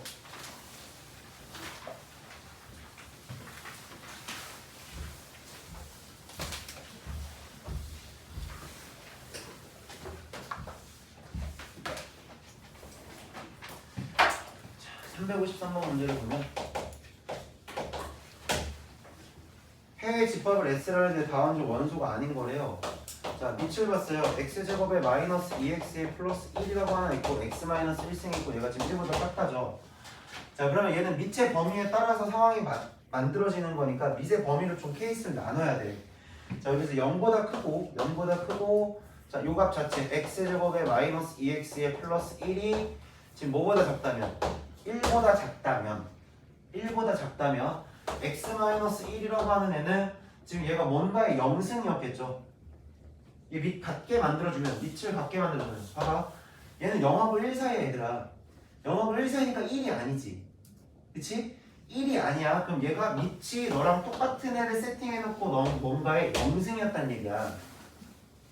S1: 353번 문제를 보면 해의 집합을 S라는 데 다운적 원소가 아닌 거래요. 자, 밑을 봤어요. X제곱에 마이너스 2X에 플러스 1이라고 하나 있고 X 마이너스 1승 있고 얘가 지금 1보다 작다죠. 자, 그러면 얘는 밑의 범위에 따라서 상황이 만들어지는 거니까 밑의 범위로 좀 케이스를 나눠야 돼. 자, 그래서 0보다 크고 자, 요 값 자체 X제곱에 마이너스 2X에 플러스 1이 지금 뭐보다 작다면 1보다 작다면 x-1이라고 하는 애는 지금 얘가 뭔가의 영승이었겠죠. 얘 밑 같게 만들어주면 밑을 같게 만들어주면 봐봐 얘는 0하고 1 사이야 얘들아. 0하고 1 사이니까 1이 아니지. 그치? 1이 아니야. 그럼 얘가 밑이 너랑 똑같은 애를 세팅해놓고 뭔가의 0승이었단 얘기야.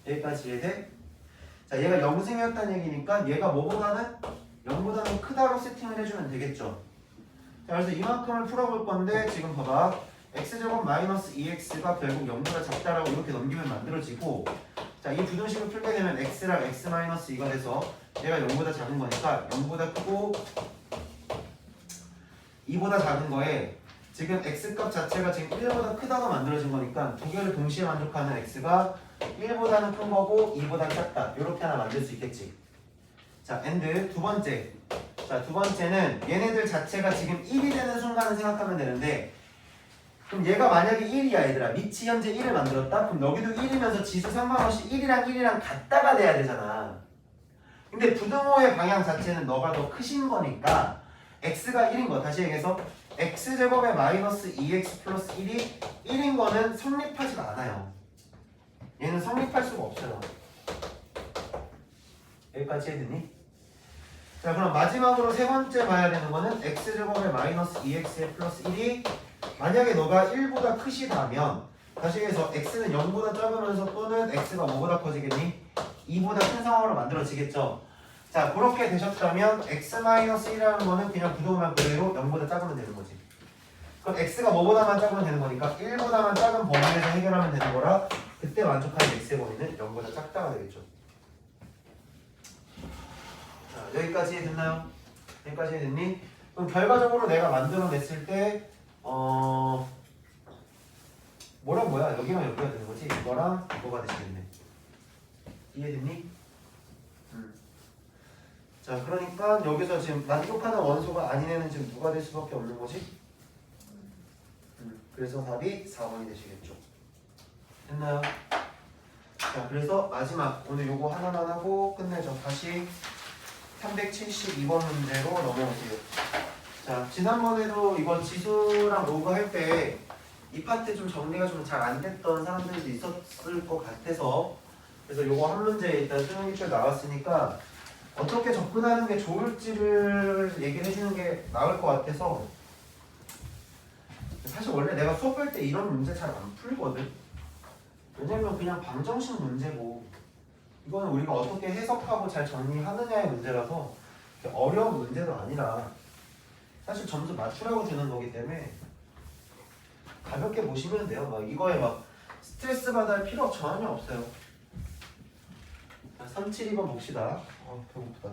S1: 여기까지 이해돼? 자, 얘가 0승이었단 얘기니까 얘가 뭐보다는 0보다는 크다고 세팅을 해주면 되겠죠. 자, 그래서 이만큼을 풀어볼 건데 지금 봐봐. x제곱 마이너스 2x가 결국 0보다 작다라고 이렇게 넘기면 만들어지고, 자, 이 부등식을 풀게 되면 x랑 x 마이너스 2가 돼서 얘가 0보다 작은 거니까 0보다 크고 2보다 작은 거에 지금 x값 자체가 지금 1보다 크다고 만들어진 거니까 두 개를 동시에 만족하는 x가 1보다는 큰 거고 2보다 작다. 이렇게 하나 만들 수 있겠지. 자, and 두 번째. 자, 두 번째는 얘네들 자체가 지금 1이 되는 순간을 생각하면 되는데, 그럼 얘가 만약에 1이야 얘들아. 밑이 현재 1을 만들었다? 그럼 여기도 1이면서 지수 상관없이 1이랑 같다가 돼야 되잖아. 근데 부등호의 방향 자체는 너가 더 크신 거니까 x가 1인 거. 다시 얘기해서 x제곱에 마이너스 2x 플러스 1이 1인 거는 성립하지가 않아요. 얘는 성립할 수가 없어요. 여기까지 해드니? 자, 그럼 마지막으로 세 번째 봐야 되는 거는 x제곱에 마이너스 2x 플러스 1이 만약에 너가 1보다 크시다면, 다시 해서 x는 0보다 작으면서 또는 x가 5보다 커지겠니? 2보다 큰 상황으로 만들어지겠죠. 자, 그렇게 되셨다면 x-1이라는 거는 그냥 부동만 그대로 0보다 작으면 되는 거지. 그럼 x가 뭐보다만 작으면 되는 거니까 1보다만 작은 범위에서 해결하면 되는 거라, 그때 만족하는 x의 범위는 0보다 작다가 되겠죠. 자, 여기까지 됐나요? 여기까지 됐니? 그럼 결과적으로 내가 만들어냈을 때 뭐랑 뭐야? 여기랑 여기가 되는 거지? 이거랑 이거가 되시겠네. 이해됐니? 자, 그러니까 여기서 지금 만족하는 원소가 아닌 애는 지금 누가 될 수밖에 없는 거지? 그래서 답이 4번이 되시겠죠. 됐나요? 자, 그래서 마지막 오늘 요거 하나만 하고 끝내죠. 다시 372번 문제로 넘어오세요. 자, 지난번에도 이거 지수랑 로그 할 때 이 파트 좀 정리가 좀 잘 안 됐던 사람들도 있었을 것 같아서, 그래서 요거 한 문제 일단 수능 기출 나왔으니까 어떻게 접근하는 게 좋을지를 얘기를 해주는 게 나을 것 같아서, 사실 원래 내가 수업할 때 이런 문제 잘 안 풀거든. 왜냐면 그냥 방정식 문제고 이거는 우리가 어떻게 해석하고 잘 정리하느냐의 문제라서 어려운 문제도 아니라 사실 점수 맞추라고 주는 거기 때문에 가볍게 보시면 돼요. 막 이거에 막 스트레스 받을 필요 전혀 없어요. 372번 봅시다. 배고프다.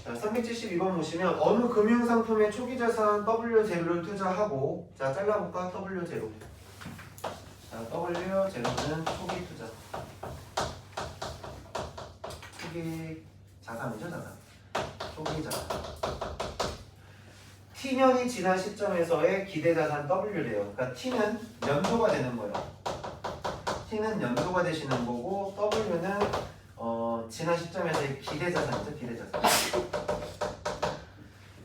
S1: 자, 372번 보시면 어느 금융상품의 초기자산 W0를 투자하고, 자, 잘라볼까? W0. 자, W0는 초기 투자. 초기 자산이죠, 자산. 초기 자산. T년이 지난 시점에서의 기대자산 W래요. 그러니까 T는 연도가 되는 거예요. T는 연도가 되시는 거고, W는 지난 시점에서의 기대자산이죠, 기대자산.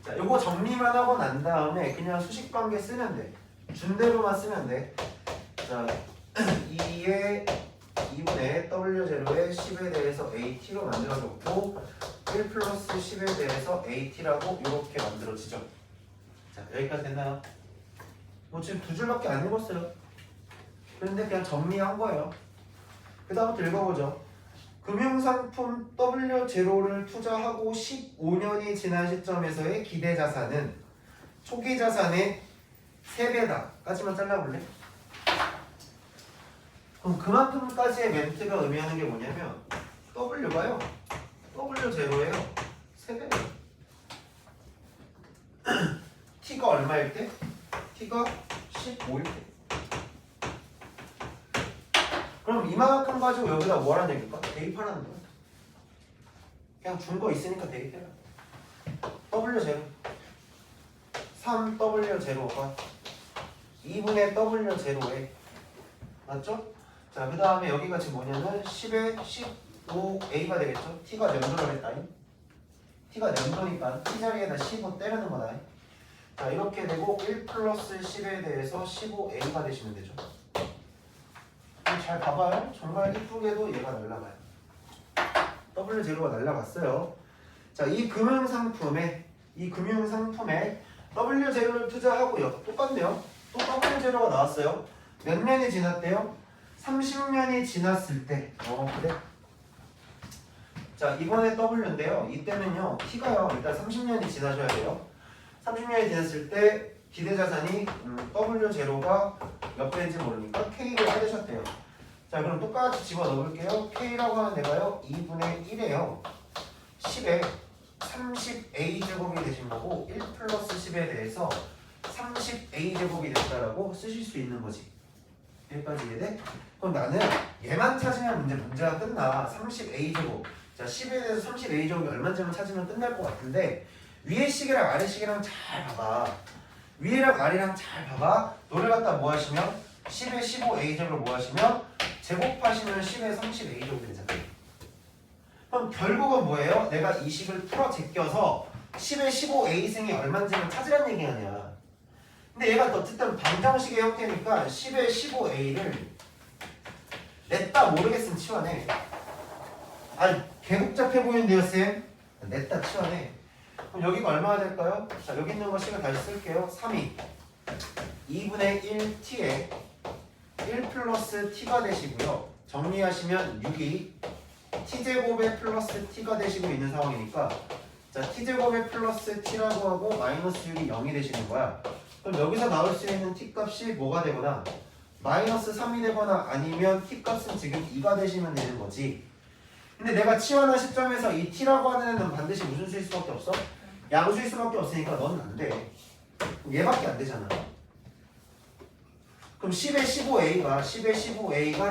S1: 자, 요거 정리만 하고 난 다음에 그냥 수식관계 쓰면 돼. 준대로만 쓰면 돼. 자, 2분의 W0에 10에 대해서 AT로 만들어줬고 1 플러스 10에 대해서 AT라고 이렇게 만들어지죠. 자, 여기까지 됐나요? 뭐 지금 두 줄밖에 안 읽었어요. 그런데 그냥 정리한 거예요. 그 다음부터 읽어보죠. 금융상품 W0를 투자하고 15년이 지난 시점에서의 기대자산은 초기자산의 3배다 까지만 잘라볼래? 그럼 그만큼까지의 멘트가 의미하는 게 뭐냐면 W가요 W0예요 3배예요. T가 얼마일 때? T가 15일 때. 그럼 이만큼 가지고 여기다 뭐라는 얘기일까? 대입하라는 거야. 그냥 준 거 있으니까 대입해라. W0 3W0가 2분의 W0에 맞죠? 자, 그 다음에 여기가 지금 뭐냐면 10에 15A가 되겠죠? T가 연도를 했다니? T가 연도니까 T 자리에다 15 때리는 거다. 자, 이렇게 되고 1 플러스 10에 대해서 15A가 되시면 되죠. 잘 봐봐요. 정말 이쁘게도 얘가 날라가요. W0가 날라갔어요. 자, 이 금융상품에 W0를 투자하고요. 똑같네요. 또 W0가 나왔어요. 몇 년이 지났대요? 30년이 지났을 때. 그래. 자, 이번에 W인데요. 이때는요. T가요. 일단 30년이 지나셔야 돼요. 30년이 지났을 때 기대자산이 W0가 몇 배인지 모르니까 K를 찾으셨대요. 자, 그럼 똑같이 집어넣을게요. K라고 하는 데가요. 2분의 1이에요. 10에 30A제곱이 되신 거고 1 플러스 10에 대해서 30A제곱이 됐다라고 쓰실 수 있는 거지. 여기까지 이해돼? 그럼 나는 얘만 찾으면 문제가 끝나. 30A제곱. 자, 10에 대해서 30A제곱이 얼마쯤 찾으면 끝날 것 같은데 위에 식이랑 아래 식이랑 잘 봐봐. 위에랑 아래랑 잘 봐봐. 너를 갖다 뭐 하시면 10에 15A제곱을 뭐 하시면 제곱하시면 10에 30A제곱이 되잖아. 그럼 결국은 뭐예요? 내가 이 식을 풀어 제껴서 10에 15A승이 얼마인지를 찾으란 얘기 아니야. 근데 얘가 어쨌든 방정식의 형태니까 10에 15A를 냈다 모르겠으면 치워내. 아니 개복잡해 보이는데요 쌤? 냈다 치워내. 그럼 여기가 얼마가 될까요? 자, 여기 있는 거 식을 다시 쓸게요. 3이 2분의 1t에 1 플러스 t가 되시고요. 정리하시면 6이 t제곱에 플러스 t가 되시고 있는 상황이니까 자, t제곱에 플러스 t라고 하고 마이너스 6이 0이 되시는 거야. 그럼 여기서 나올 수 있는 t값이 뭐가 되거나 마이너스 3이 되거나 아니면 t값은 지금 2가 되시면 되는 거지. 근데 내가 치환한 시점에서 이 t라고 하는 애는 반드시 무슨 수일 수밖에 없어? 양수일 수밖에 없으니까 너는 안 돼. 얘밖에 안 되잖아. 그럼 10에 15A가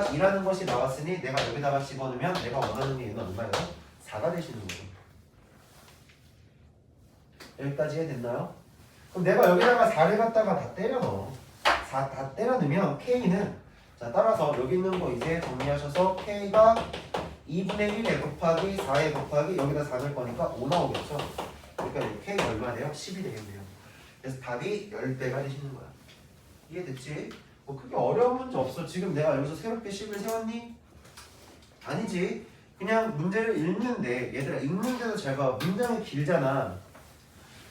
S1: 2라는 것이 나왔으니 내가 여기다가 집어넣으면 내가 원하는 게 얘는 얼마예요? 4가 되시는 거죠. 여기까지 해됐나요? 그럼 내가 여기다가 4를 갖다가 다 때려 넣어. 4 다 때려 넣으면 K는 자 따라서 여기 있는 거 이제 정리하셔서 K가 2분의 1에 곱하기 4에 곱하기 여기다 4 넣을 거니까 5 나오겠죠. 그러니까 K가 얼마 돼요? 10이 되겠네요. 그래서 답이 10배가 되시는 거야. 이해됐지? 뭐 크게 어려운 문제 없어. 지금 내가 여기서 새롭게 10을 세웠니? 아니지. 그냥 문제를 읽는데 얘들아 읽는데도 잘 봐. 문장이 길잖아.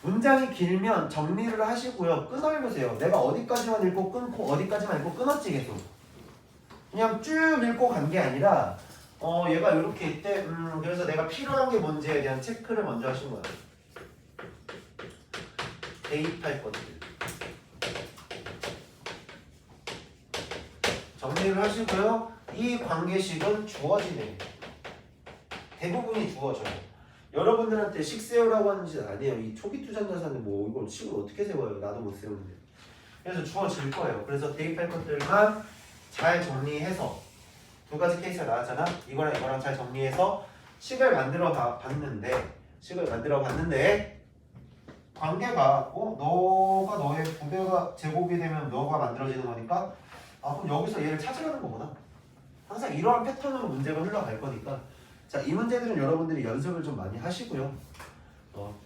S1: 문장이 길면 정리를 하시고요. 끊어 읽으세요. 내가 어디까지만 읽고 끊고 어디까지만 읽고 끊었지 계속. 그냥 쭉 읽고 간 게 아니라 얘가 이렇게 있대. 그래서 내가 필요한 게 뭔지에 대한 체크를 먼저 하신 거야. 대입할 것들. 정리를 하시고요. 이 관계식은 주어지네. 대부분이 주어져요. 여러분들한테 식 세우라고 하는 짓 아니에요. 이 초기 투자 자산은 뭐 이걸 식을 어떻게 세워요? 나도 못 세우는데. 그래서 주어질 거예요. 그래서 대입할 것들만 잘 정리해서 두 가지 케이스가 나왔잖아. 이거랑 잘 정리해서 식을 만들어 봤는데 관계가 너가 너의 9배가 제곱이 되면 너가 만들어지는 거니까 그럼 여기서 얘를 찾으라는 거구나. 항상 이러한 패턴으로 문제가 흘러갈 거니까 자, 이 문제들은 여러분들이 연습을 좀 많이 하시고요.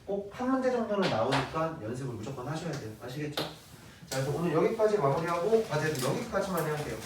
S1: 꼭 한 문제 정도는 나오니까 연습을 무조건 하셔야 돼요. 아시겠죠? 자, 그래서 오늘 여기까지 마무리하고 과제도 여기까지만 해야 돼요.